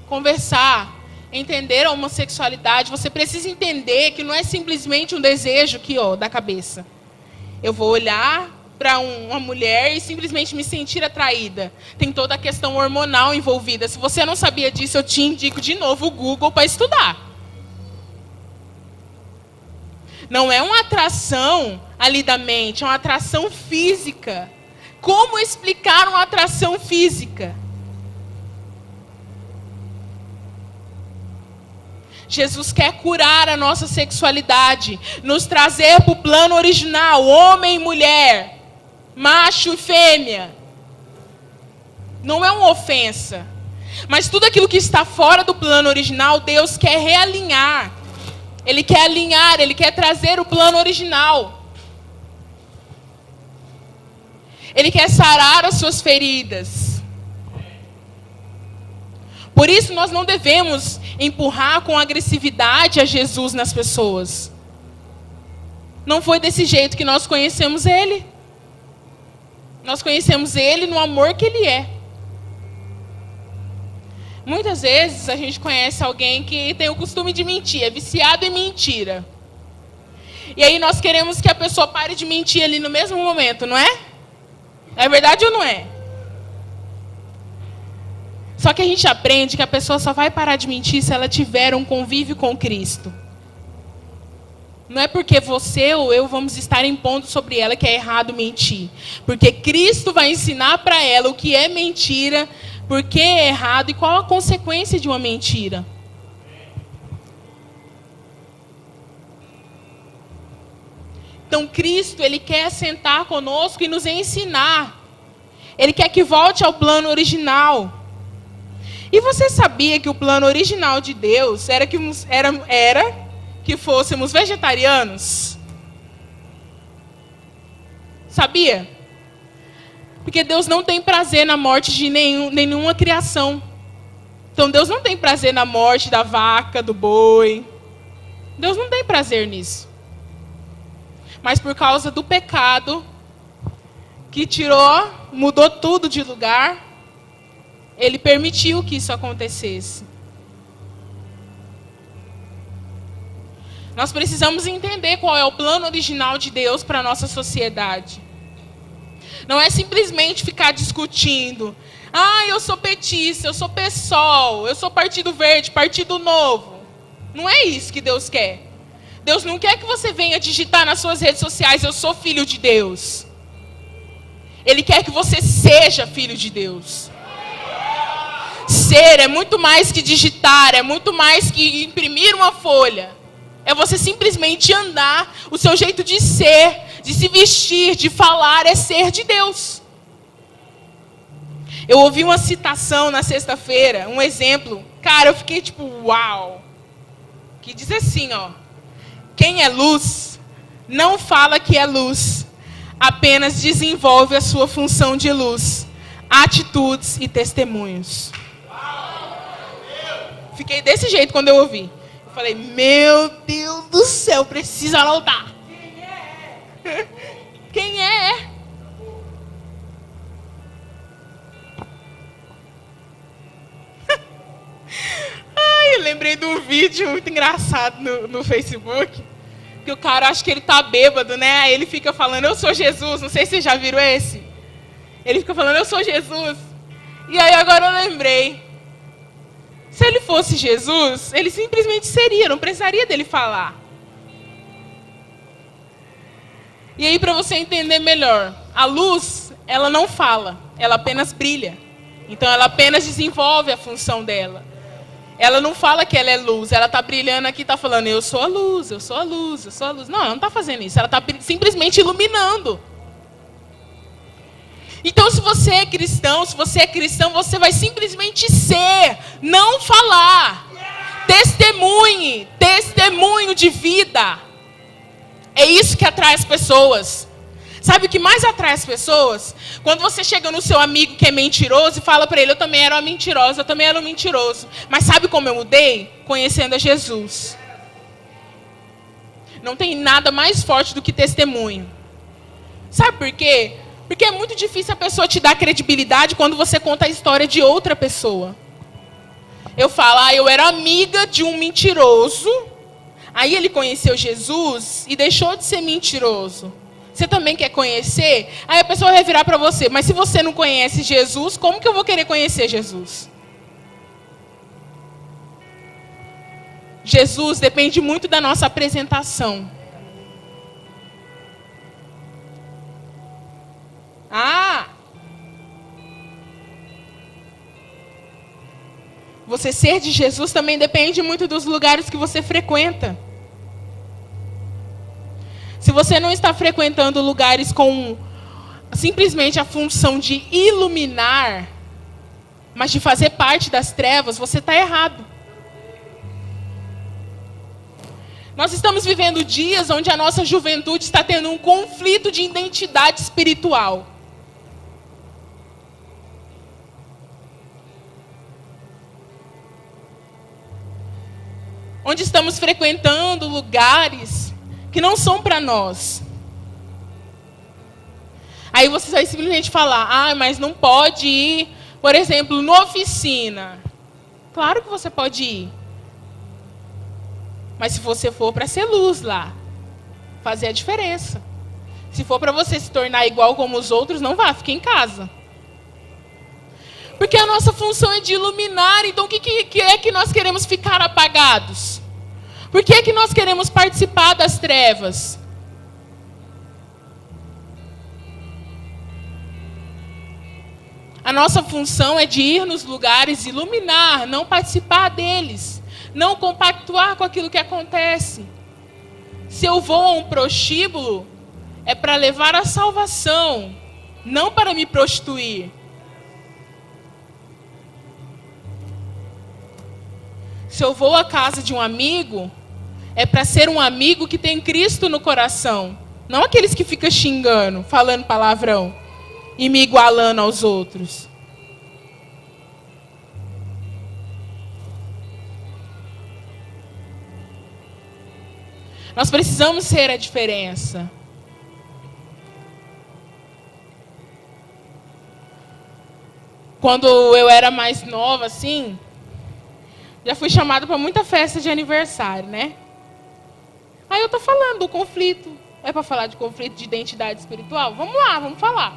conversar, entender a homossexualidade, você precisa entender que não é simplesmente um desejo aqui, ó, da cabeça. Eu vou olhar para uma mulher e simplesmente me sentir atraída. Tem toda a questão hormonal envolvida. Se você não sabia disso, eu te indico de novo o Google para estudar. Não é uma atração ali da mente, é uma atração física. Como explicar uma atração física? Jesus quer curar a nossa sexualidade, nos trazer para o plano original, homem e mulher, macho e fêmea. Não é uma ofensa, mas tudo aquilo que está fora do plano original, Deus quer realinhar. Ele quer alinhar, Ele quer trazer o plano original. Ele quer sarar as suas feridas. Por isso nós não devemos empurrar com agressividade a Jesus nas pessoas. Não foi desse jeito que nós conhecemos Ele. Nós conhecemos Ele no amor que Ele é. Muitas vezes a gente conhece alguém que tem o costume de mentir, é viciado em mentira. E aí nós queremos que a pessoa pare de mentir ali no mesmo momento, não é? É verdade ou não é? Só que a gente aprende que a pessoa só vai parar de mentir se ela tiver um convívio com Cristo. Não é porque você ou eu vamos estar impondo sobre ela que é errado mentir. Porque Cristo vai ensinar para ela o que é mentira, por que é errado e qual a consequência de uma mentira. Então Cristo, Ele quer sentar conosco e nos ensinar. Ele quer que volte ao plano original. E você sabia que o plano original de Deus era que fôssemos vegetarianos? Sabia? Porque Deus não tem prazer na morte de nenhuma criação. Então Deus não tem prazer na morte da vaca, do boi. Deus não tem prazer nisso. Mas por causa do pecado, que mudou tudo de lugar, Ele permitiu que isso acontecesse. Nós precisamos entender qual é o plano original de Deus para a nossa sociedade. Não é simplesmente ficar discutindo. Ah, eu sou petista, eu sou PSOL, eu sou Partido Verde, Partido Novo. Não é isso que Deus quer. Deus não quer que você venha digitar nas suas redes sociais, eu sou filho de Deus. Ele quer que você seja filho de Deus. Ser é muito mais que digitar, é muito mais que imprimir uma folha. É você simplesmente andar, o seu jeito de ser, de se vestir, de falar, é ser de Deus. Eu ouvi uma citação na sexta-feira, um exemplo. Cara, eu fiquei tipo, uau. Que diz assim, ó. Quem é luz, não fala que é luz. Apenas desenvolve a sua função de luz, atitudes e testemunhos. Fiquei desse jeito quando eu ouvi. Eu falei, meu Deus do céu, precisa anotar. Quem é? Ai, eu lembrei de um vídeo muito engraçado no Facebook. Que o cara, acha que ele tá bêbado, né? Aí ele fica falando, eu sou Jesus. Não sei se vocês já viram esse. Ele fica falando, eu sou Jesus. E aí agora eu lembrei. Se ele fosse Jesus, ele simplesmente seria, não precisaria dele falar. E aí, para você entender melhor, a luz, ela não fala, ela apenas brilha. Então ela apenas desenvolve a função dela. Ela não fala que ela é luz, ela está brilhando aqui, está falando, eu sou a luz, eu sou a luz, eu sou a luz. Não, ela não está fazendo isso, ela está simplesmente iluminando. Então, se você é cristão, você vai simplesmente ser, não falar. Testemunho de vida. É isso que atrai as pessoas. Sabe o que mais atrai as pessoas? Quando você chega no seu amigo que é mentiroso e fala para ele, eu também era uma mentirosa, eu também era um mentiroso. Mas sabe como eu mudei? Conhecendo a Jesus. Não tem nada mais forte do que testemunho. Sabe por quê? Porque é muito difícil a pessoa te dar credibilidade quando você conta a história de outra pessoa. Eu falo, eu era amiga de um mentiroso, aí ele conheceu Jesus e deixou de ser mentiroso. Você também quer conhecer? Aí a pessoa vai virar para você, mas se você não conhece Jesus, como que eu vou querer conhecer Jesus? Jesus depende muito da nossa apresentação. Você ser de Jesus também depende muito dos lugares que você frequenta. Se você não está frequentando lugares com simplesmente a função de iluminar, mas de fazer parte das trevas, você está errado. Nós estamos vivendo dias onde a nossa juventude está tendo um conflito de identidade espiritual. Onde estamos frequentando lugares que não são para nós. Aí você vai simplesmente falar, mas não pode ir, por exemplo, na oficina. Claro que você pode ir. Mas se você for para ser luz lá, fazer a diferença. Se for para você se tornar igual como os outros, não vá, fique em casa. Porque a nossa função é de iluminar. Então, o que é que nós queremos ficar apagados? Por que é que nós queremos participar das trevas? A nossa função é de ir nos lugares, iluminar, não participar deles. Não compactuar com aquilo que acontece. Se eu vou a um prostíbulo, é para levar a salvação, não para me prostituir. Se eu vou à casa de um amigo, é para ser um amigo que tem Cristo no coração. Não aqueles que ficam xingando, falando palavrão e me igualando aos outros. Nós precisamos ser a diferença. Quando eu era mais nova, assim, já fui chamada para muita festa de aniversário, né? Aí eu tô falando do conflito. É para falar de conflito de identidade espiritual? Vamos lá, vamos falar.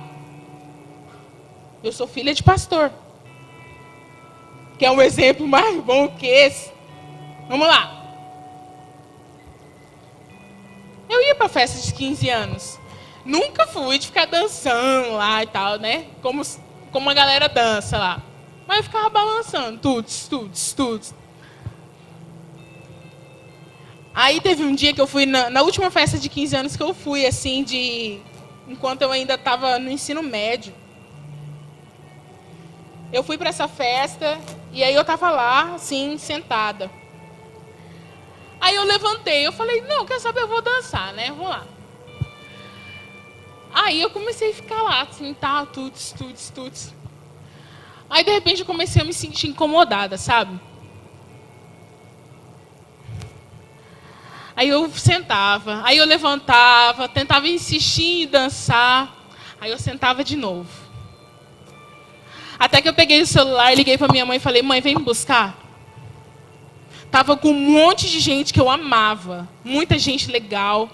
Eu sou filha de pastor. Quer um exemplo mais bom que esse? Vamos lá. Eu ia para festa de 15 anos. Nunca fui de ficar dançando lá e tal, né? Como a galera dança lá. Mas eu ficava balançando. Tuts. Aí teve um dia que eu fui, na última festa de 15 anos que eu fui, assim, enquanto eu ainda estava no ensino médio. Eu fui para essa festa e aí eu estava lá, assim, sentada. Aí eu levantei, eu falei, não, quer saber, eu vou dançar, né? Vamos lá. Aí eu comecei a ficar lá, assim, tá, tuts. Aí, de repente, eu comecei a me sentir incomodada, sabe? Aí eu sentava, aí eu levantava, tentava insistir em dançar, aí eu sentava de novo. Até que eu peguei o celular, liguei para minha mãe e falei, mãe, vem me buscar. Tava com um monte de gente que eu amava, muita gente legal.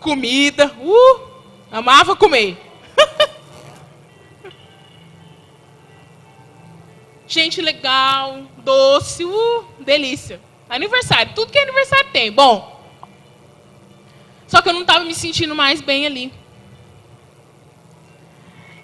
Comida, amava comer. Gente legal, doce, delícia. Aniversário, tudo que é aniversário tem, bom. Só que eu não estava me sentindo mais bem ali.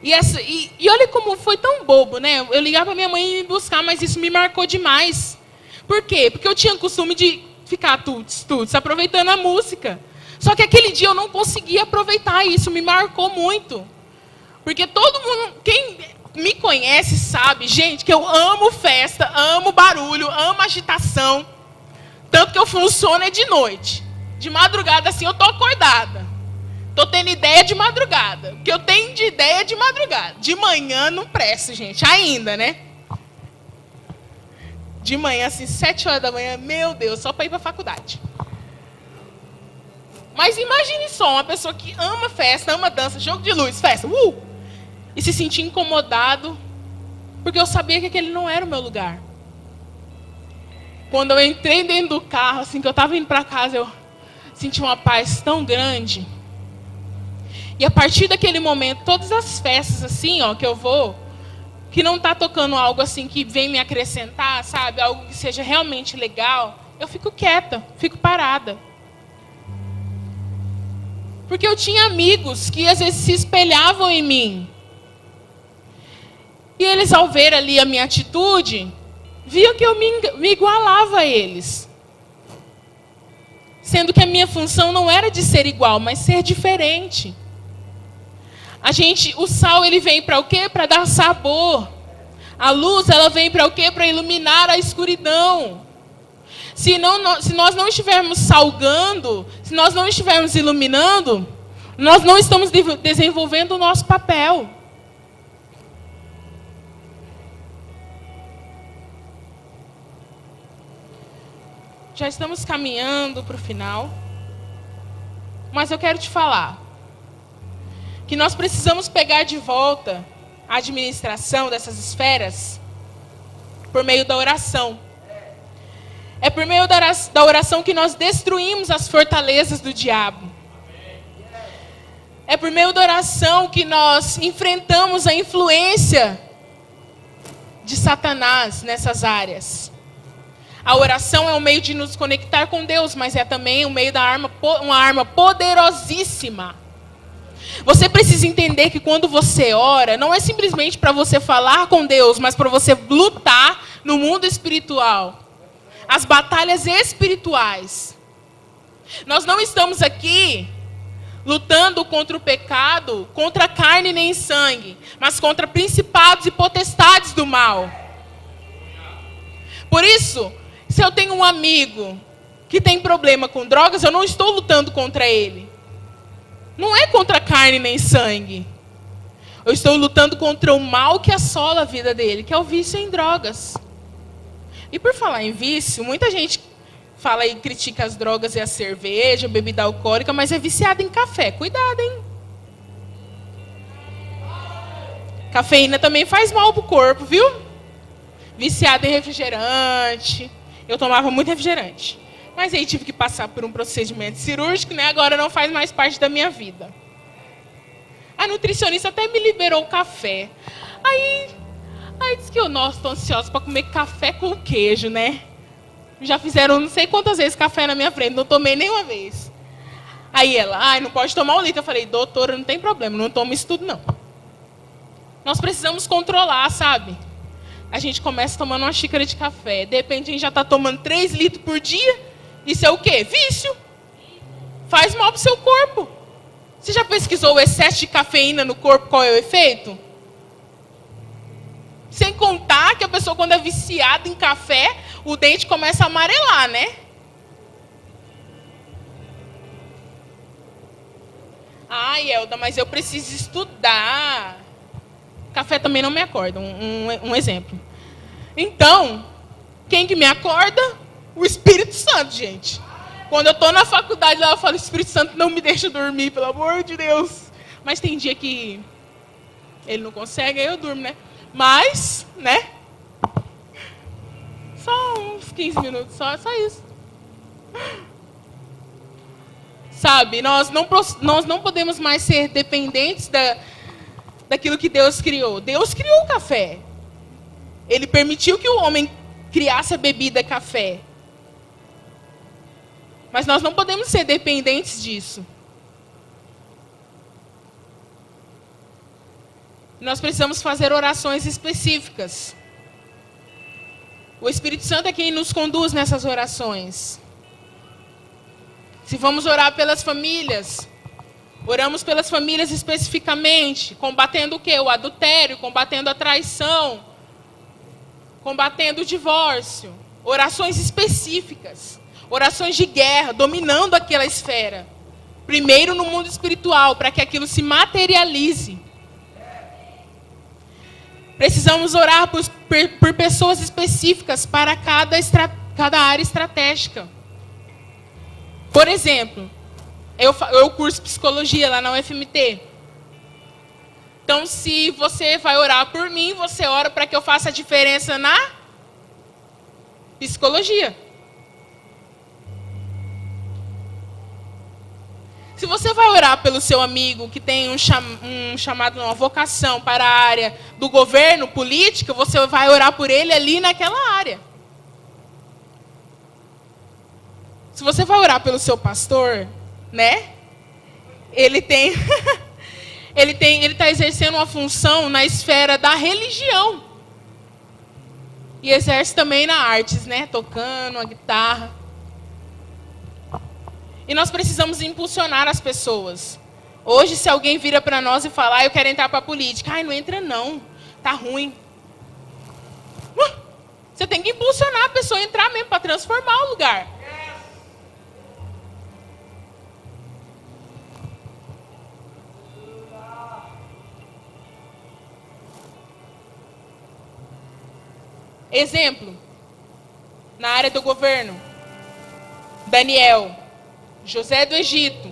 E olha como foi tão bobo, né? Eu ligava para minha mãe e me buscar, mas isso me marcou demais. Por quê? Porque eu tinha o costume de ficar tuts, aproveitando a música. Só que aquele dia eu não conseguia aproveitar isso, me marcou muito. Porque todo mundo, quem me conhece sabe, gente, que eu amo festa, amo barulho, amo agitação. Tanto que eu funciono é de noite. De madrugada, assim, eu tô acordada. Tô tendo ideia de madrugada. O que eu tenho de ideia de madrugada. De manhã não presta, gente, ainda, né? De manhã, assim, 7 horas da manhã, meu Deus, só para ir para a faculdade. Mas imagine só, uma pessoa que ama festa, ama dança, jogo de luz, festa, e se sentir incomodado, porque eu sabia que aquele não era o meu lugar. Quando eu entrei dentro do carro, assim, que eu estava indo para casa, eu senti uma paz tão grande. E a partir daquele momento, todas as festas, assim, ó, que eu vou, que não está tocando algo assim que vem me acrescentar, sabe? Algo que seja realmente legal, eu fico quieta, fico parada. Porque eu tinha amigos que às vezes se espelhavam em mim. E eles, ao ver ali a minha atitude, viam que eu me igualava a eles. Sendo que a minha função não era de ser igual, mas ser diferente. O sal, ele vem para o quê? Para dar sabor. A luz, ela vem para o quê? Para iluminar a escuridão. Se nós não estivermos salgando, se nós não estivermos iluminando, nós não estamos desenvolvendo o nosso papel. Já estamos caminhando para o final. Mas eu quero te falar que nós precisamos pegar de volta a administração dessas esferas por meio da oração. É por meio da oração que nós destruímos as fortalezas do diabo. É por meio da oração que nós enfrentamos a influência de Satanás nessas áreas. A oração é um meio de nos conectar com Deus, mas é também um meio uma arma poderosíssima. Você precisa entender que quando você ora, não é simplesmente para você falar com Deus, mas para você lutar no mundo espiritual. As batalhas espirituais. Nós não estamos aqui lutando contra o pecado, contra a carne nem sangue, mas contra principados e potestades do mal. Por isso, se eu tenho um amigo que tem problema com drogas, eu não estou lutando contra ele. Não é contra carne nem sangue. Eu estou lutando contra o mal que assola a vida dele, que é o vício em drogas. E por falar em vício, muita gente fala e critica as drogas e a cerveja, a bebida alcoólica, mas é viciada em café. Cuidado, hein? Cafeína também faz mal pro corpo, viu? Viciada em refrigerante. Eu tomava muito refrigerante. Mas aí tive que passar por um procedimento cirúrgico, né? Agora não faz mais parte da minha vida. A nutricionista até me liberou o café. Aí disse que eu, nossa, estou ansiosa para comer café com queijo, né? Já fizeram não sei quantas vezes café na minha frente, não tomei nenhuma vez. Aí ela, não pode tomar 1 litro. Eu falei, doutora, não tem problema, não tomo isso tudo não. Nós precisamos controlar, sabe? A gente começa tomando 1 xícara de café. De repente a gente já está tomando 3 litros por dia. Isso é o quê? Vício. Faz mal para o seu corpo. Você já pesquisou o excesso de cafeína no corpo, qual é o efeito? Sem contar que a pessoa, quando é viciada em café, o dente começa a amarelar, né? Elda, mas eu preciso estudar. Café também não me acorda, um exemplo. Então, quem que me acorda? O Espírito Santo, gente. Quando eu estou na faculdade, lá eu falo, Espírito Santo, não me deixa dormir, pelo amor de Deus. Mas tem dia que ele não consegue, aí eu durmo, né? Mas, né? Só uns 15 minutos, só isso. Sabe, nós não podemos mais ser dependentes daquilo que Deus criou. Deus criou o café. Ele permitiu que o homem criasse a bebida café. Mas nós não podemos ser dependentes disso. Nós precisamos fazer orações específicas. O Espírito Santo é quem nos conduz nessas orações. Se vamos orar pelas famílias, oramos pelas famílias especificamente, combatendo o quê? O adultério, combatendo a traição, combatendo o divórcio. Orações específicas, orações de guerra, dominando aquela esfera. Primeiro no mundo espiritual, para que aquilo se materialize. Precisamos orar por pessoas específicas para cada área estratégica. Por exemplo, eu curso psicologia lá na UFMT. Então, se você vai orar por mim, você ora para que eu faça a diferença na psicologia. Se você vai orar pelo seu amigo que tem um chamado, uma vocação para a área do governo, política, você vai orar por ele ali naquela área. Se você vai orar pelo seu pastor, né? Ele está exercendo uma função na esfera da religião. E exerce também na artes, né? Tocando a guitarra. E nós precisamos impulsionar as pessoas. Hoje, se alguém vira para nós e falar, eu quero entrar para a política. Não entra não, tá ruim. Você tem que impulsionar a pessoa a entrar mesmo, para transformar o lugar. Exemplo, na área do governo, Daniel, José do Egito,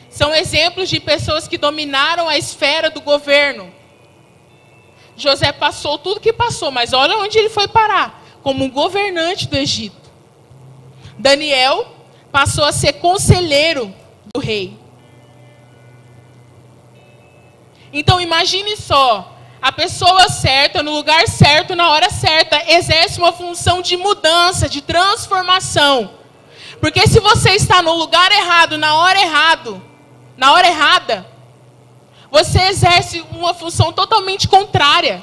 são exemplos de pessoas que dominaram a esfera do governo. José passou tudo que passou, mas olha onde ele foi parar, como um governante do Egito. Daniel passou a ser conselheiro do rei. Então imagine só, a pessoa certa, no lugar certo, na hora certa, exerce uma função de mudança, de transformação. Porque se você está no lugar errado, na hora errada, você exerce uma função totalmente contrária.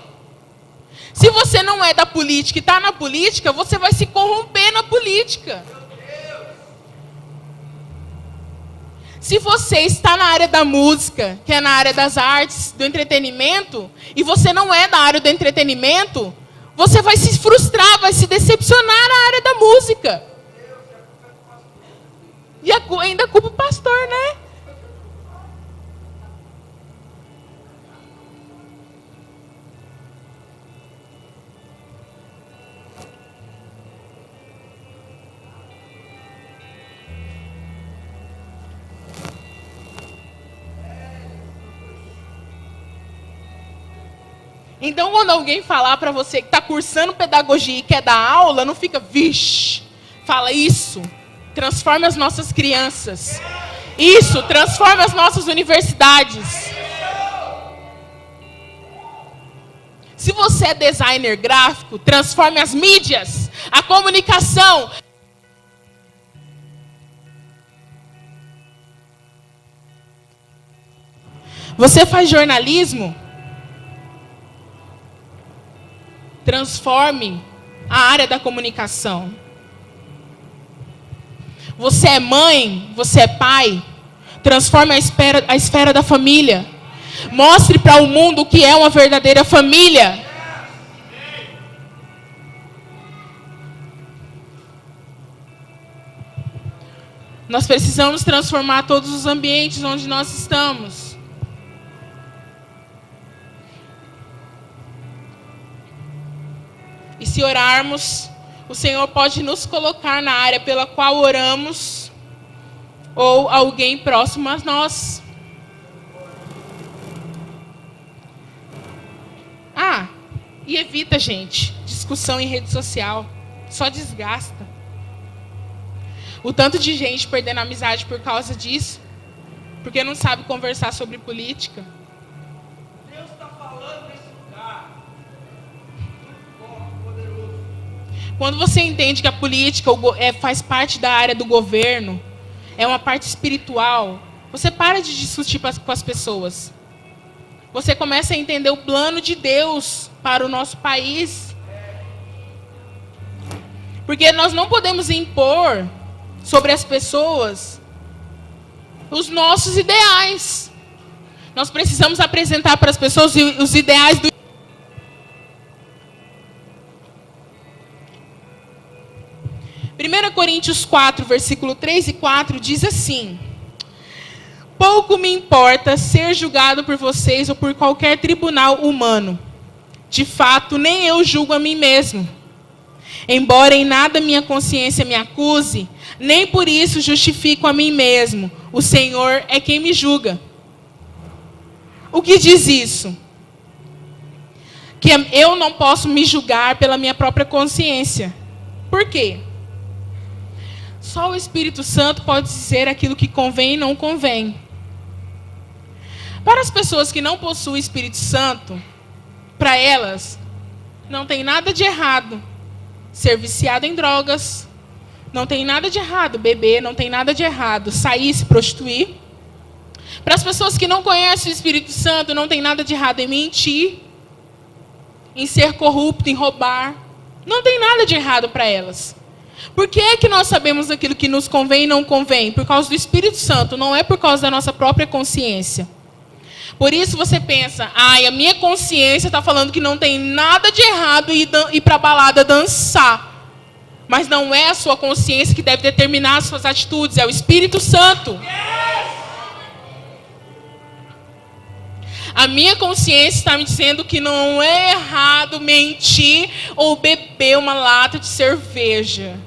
Se você não é da política e está na política, você vai se corromper na política. Se você está na área da música, que é na área das artes, do entretenimento, e você não é da área do entretenimento, você vai se frustrar, vai se decepcionar na área da música. E ainda culpa o pastor, né? Então, quando alguém falar para você que está cursando pedagogia e quer dar aula, não fica, vixe, fala isso. Transforma as nossas crianças. Isso, transforma as nossas universidades. Se você é designer gráfico, transforme as mídias, a comunicação. Você faz jornalismo? Transforme a área da comunicação. Você é mãe? Você é pai? Transforme a esfera da família. Mostre para o mundo o que é uma verdadeira família. Nós precisamos transformar todos os ambientes onde nós estamos. E se orarmos, o Senhor pode nos colocar na área pela qual oramos, ou alguém próximo a nós. E evita, gente, discussão em rede social. Só desgasta. O tanto de gente perdendo a amizade por causa disso, porque não sabe conversar sobre política. Deus está falando nesse lugar. Muito bom, poderoso. Quando você entende que a política faz parte da área do governo, é uma parte espiritual, você para de discutir com as pessoas. Você começa a entender o plano de Deus para o nosso país. Porque nós não podemos impor sobre as pessoas os nossos ideais. Nós precisamos apresentar para as pessoas os ideais do... Primeira Coríntios 4, versículo 3 e 4 diz assim: pouco me importa ser julgado por vocês ou por qualquer tribunal humano. De fato, nem eu julgo a mim mesmo. Embora em nada minha consciência me acuse, nem por isso justifico a mim mesmo. O Senhor é quem me julga. O que diz isso? Que eu não posso me julgar pela minha própria consciência. Por quê? Só o Espírito Santo pode dizer aquilo que convém e não convém. Para as pessoas que não possuem o Espírito Santo, para elas, não tem nada de errado ser viciado em drogas, não tem nada de errado beber, não tem nada de errado sair e se prostituir. Para as pessoas que não conhecem o Espírito Santo, não tem nada de errado em mentir, em ser corrupto, em roubar. Não tem nada de errado para elas. Por que é que nós sabemos aquilo que nos convém e não convém? Por causa do Espírito Santo, não é por causa da nossa própria consciência. Por isso você pensa, a minha consciência está falando que não tem nada de errado ir para a balada dançar. Mas não é a sua consciência que deve determinar as suas atitudes, é o Espírito Santo. A minha consciência está me dizendo que não é errado mentir ou beber uma lata de cerveja.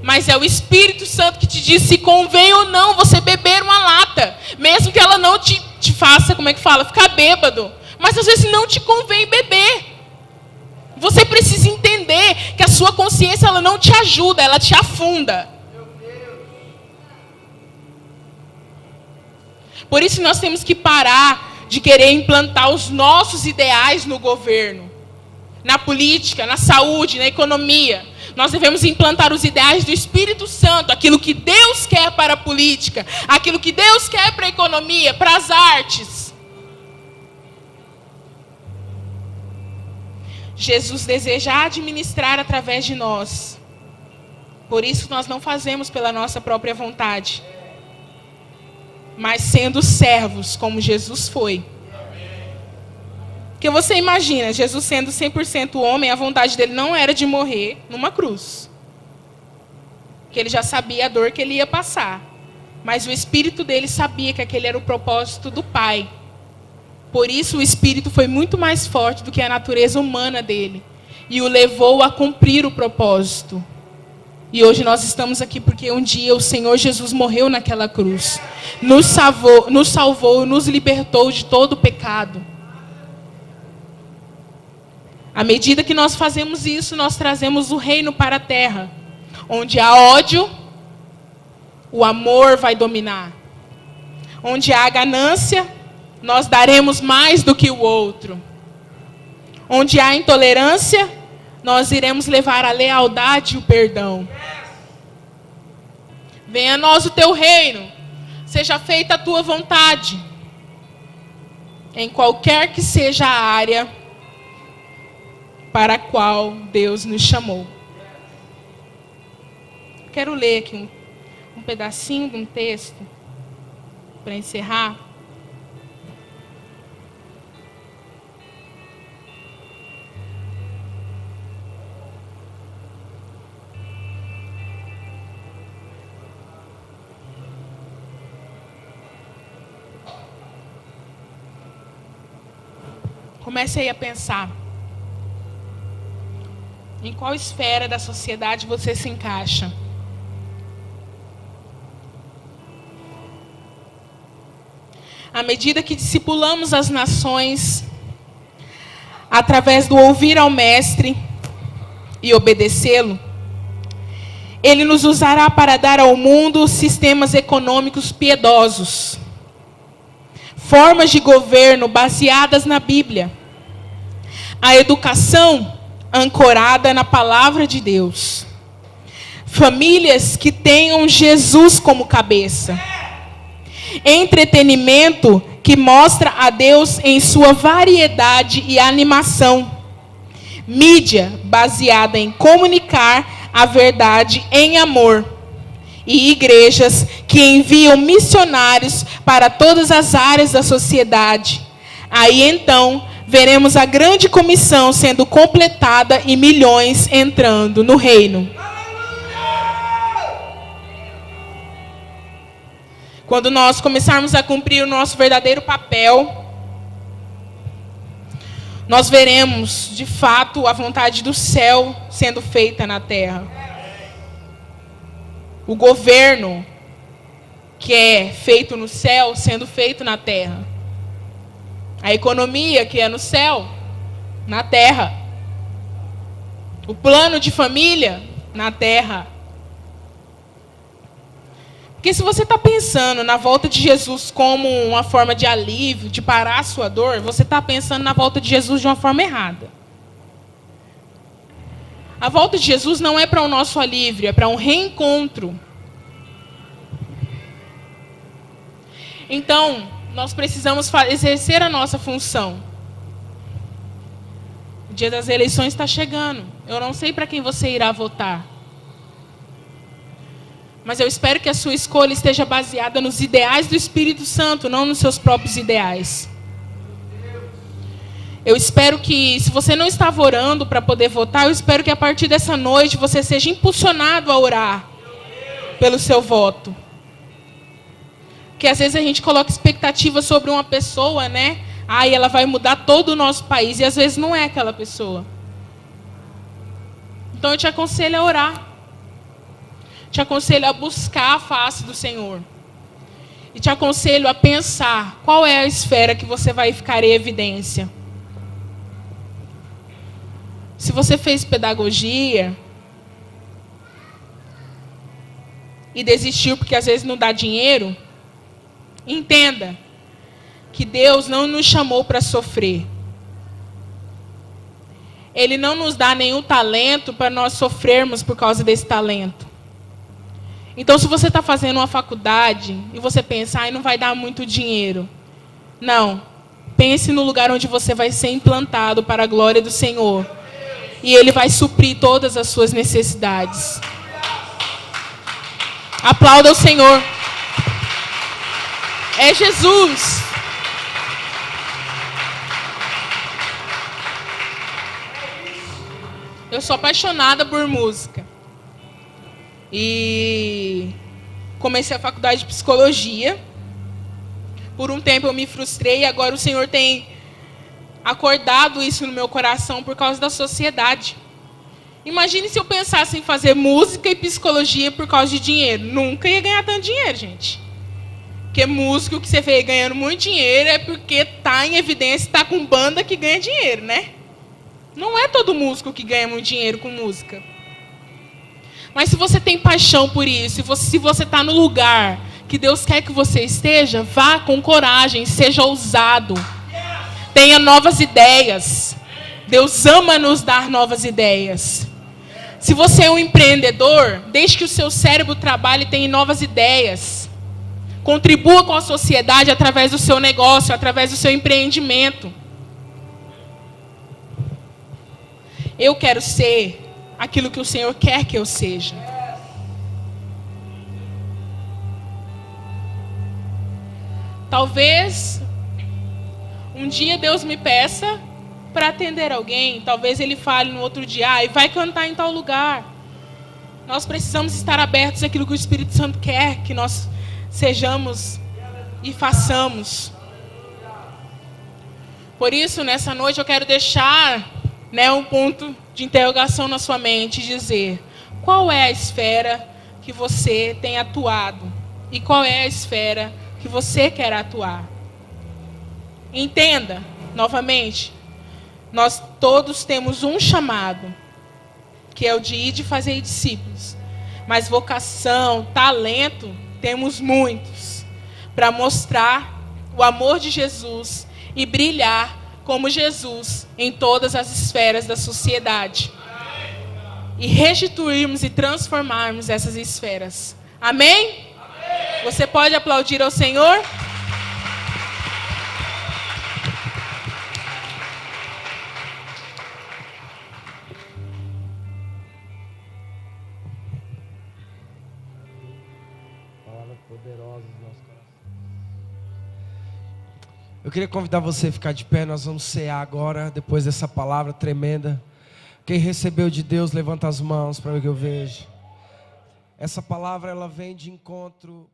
Mas é o Espírito Santo que te diz se convém ou não você beber uma lata. Mesmo que ela não te faça, ficar bêbado. Mas às vezes não te convém beber. Você precisa entender que a sua consciência ela não te ajuda, ela te afunda. Por isso nós temos que parar de querer implantar os nossos ideais no governo, na política, na saúde, na economia. Nós devemos implantar os ideais do Espírito Santo, aquilo que Deus quer para a política, aquilo que Deus quer para a economia, para as artes. Jesus deseja administrar através de nós. Por isso nós não fazemos pela nossa própria vontade, mas sendo servos como Jesus foi. Porque você imagina, Jesus sendo 100% homem, a vontade dele não era de morrer numa cruz. Porque ele já sabia a dor que ele ia passar. Mas o Espírito dele sabia que aquele era o propósito do Pai. Por isso o Espírito foi muito mais forte do que a natureza humana dele. E o levou a cumprir o propósito. E hoje nós estamos aqui porque um dia o Senhor Jesus morreu naquela cruz. Nos salvou, nos libertou de todo o pecado. À medida que nós fazemos isso, nós trazemos o reino para a terra. Onde há ódio, o amor vai dominar. Onde há ganância, nós daremos mais do que o outro. Onde há intolerância, nós iremos levar a lealdade e o perdão. Venha a nós o teu reino. Seja feita a tua vontade. Em qualquer que seja a área para a qual Deus nos chamou. Quero ler aqui um pedacinho de um texto para encerrar. Comece aí a pensar. Em qual esfera da sociedade você se encaixa? À medida que discipulamos as nações, através do ouvir ao Mestre e obedecê-lo, Ele nos usará para dar ao mundo sistemas econômicos piedosos, formas de governo baseadas na Bíblia, a educação ancorada na palavra de Deus, famílias que tenham Jesus como cabeça, entretenimento que mostra a Deus em sua variedade e animação, mídia baseada em comunicar a verdade em amor, e igrejas que enviam missionários para todas as áreas da sociedade. Aí então veremos a grande comissão sendo completada e milhões entrando no reino. Quando nós começarmos a cumprir o nosso verdadeiro papel, nós veremos, de fato, a vontade do céu sendo feita na terra. O governo que é feito no céu sendo feito na terra. A economia que é no céu, na terra. O plano de família, na terra. Porque se você está pensando na volta de Jesus como uma forma de alívio, de parar a sua dor, você está pensando na volta de Jesus de uma forma errada. A volta de Jesus não é para o nosso alívio, é para um reencontro. Então, nós precisamos exercer a nossa função. O dia das eleições está chegando. Eu não sei para quem você irá votar. Mas eu espero que a sua escolha esteja baseada nos ideais do Espírito Santo, não nos seus próprios ideais. Eu espero que, se você não estava orando para poder votar, eu espero que a partir dessa noite você seja impulsionado a orar pelo seu voto. Porque às vezes a gente coloca expectativa sobre uma pessoa, né? E ela vai mudar todo o nosso país. E às vezes não é aquela pessoa. Então eu te aconselho a orar. Te aconselho a buscar a face do Senhor. E te aconselho a pensar qual é a esfera que você vai ficar em evidência. Se você fez pedagogia e desistiu porque às vezes não dá dinheiro, entenda que Deus não nos chamou para sofrer. Ele não nos dá nenhum talento para nós sofrermos por causa desse talento. Então, se você está fazendo uma faculdade e você pensa, não vai dar muito dinheiro. Não. Pense no lugar onde você vai ser implantado para a glória do Senhor. E Ele vai suprir todas as suas necessidades. Aplauda o Senhor. É Jesus. Eu sou apaixonada por música. E comecei a faculdade de psicologia. Por um tempo eu me frustrei e agora o Senhor tem acordado isso no meu coração por causa da sociedade. Imagine se eu pensasse em fazer música e psicologia por causa de dinheiro. Nunca ia ganhar tanto dinheiro, gente. Porque músico que você vê ganhando muito dinheiro é porque está em evidência, está com banda que ganha dinheiro, né? Não é todo músico que ganha muito dinheiro com música. Mas se você tem paixão por isso, se você está no lugar que Deus quer que você esteja, vá com coragem, seja ousado. Tenha novas ideias. Deus ama nos dar novas ideias. Se você é um empreendedor, deixe que o seu cérebro trabalhe e tenha novas ideias. Contribua com a sociedade através do seu negócio, através do seu empreendimento. Eu quero ser aquilo que o Senhor quer que eu seja. Talvez um dia Deus me peça para atender alguém. Talvez Ele fale no outro dia, e vai cantar em tal lugar. Nós precisamos estar abertos àquilo que o Espírito Santo quer que nós sejamos e façamos. Por isso, nessa noite, eu quero deixar um ponto de interrogação na sua mente e dizer: qual é a esfera que você tem atuado? E qual é a esfera que você quer atuar? Entenda, novamente, nós todos temos um chamado, que é o de ir de fazer discípulos. Mas vocação, talento, temos muitos, para mostrar o amor de Jesus e brilhar como Jesus em todas as esferas da sociedade. E restituirmos e transformarmos essas esferas. Amém? Você pode aplaudir ao Senhor? Palavras poderosas no nosso coração. Eu queria convidar você a ficar de pé. Nós vamos cear agora, depois dessa palavra tremenda. Quem recebeu de Deus, levanta as mãos para que eu veja. Essa palavra, ela vem de encontro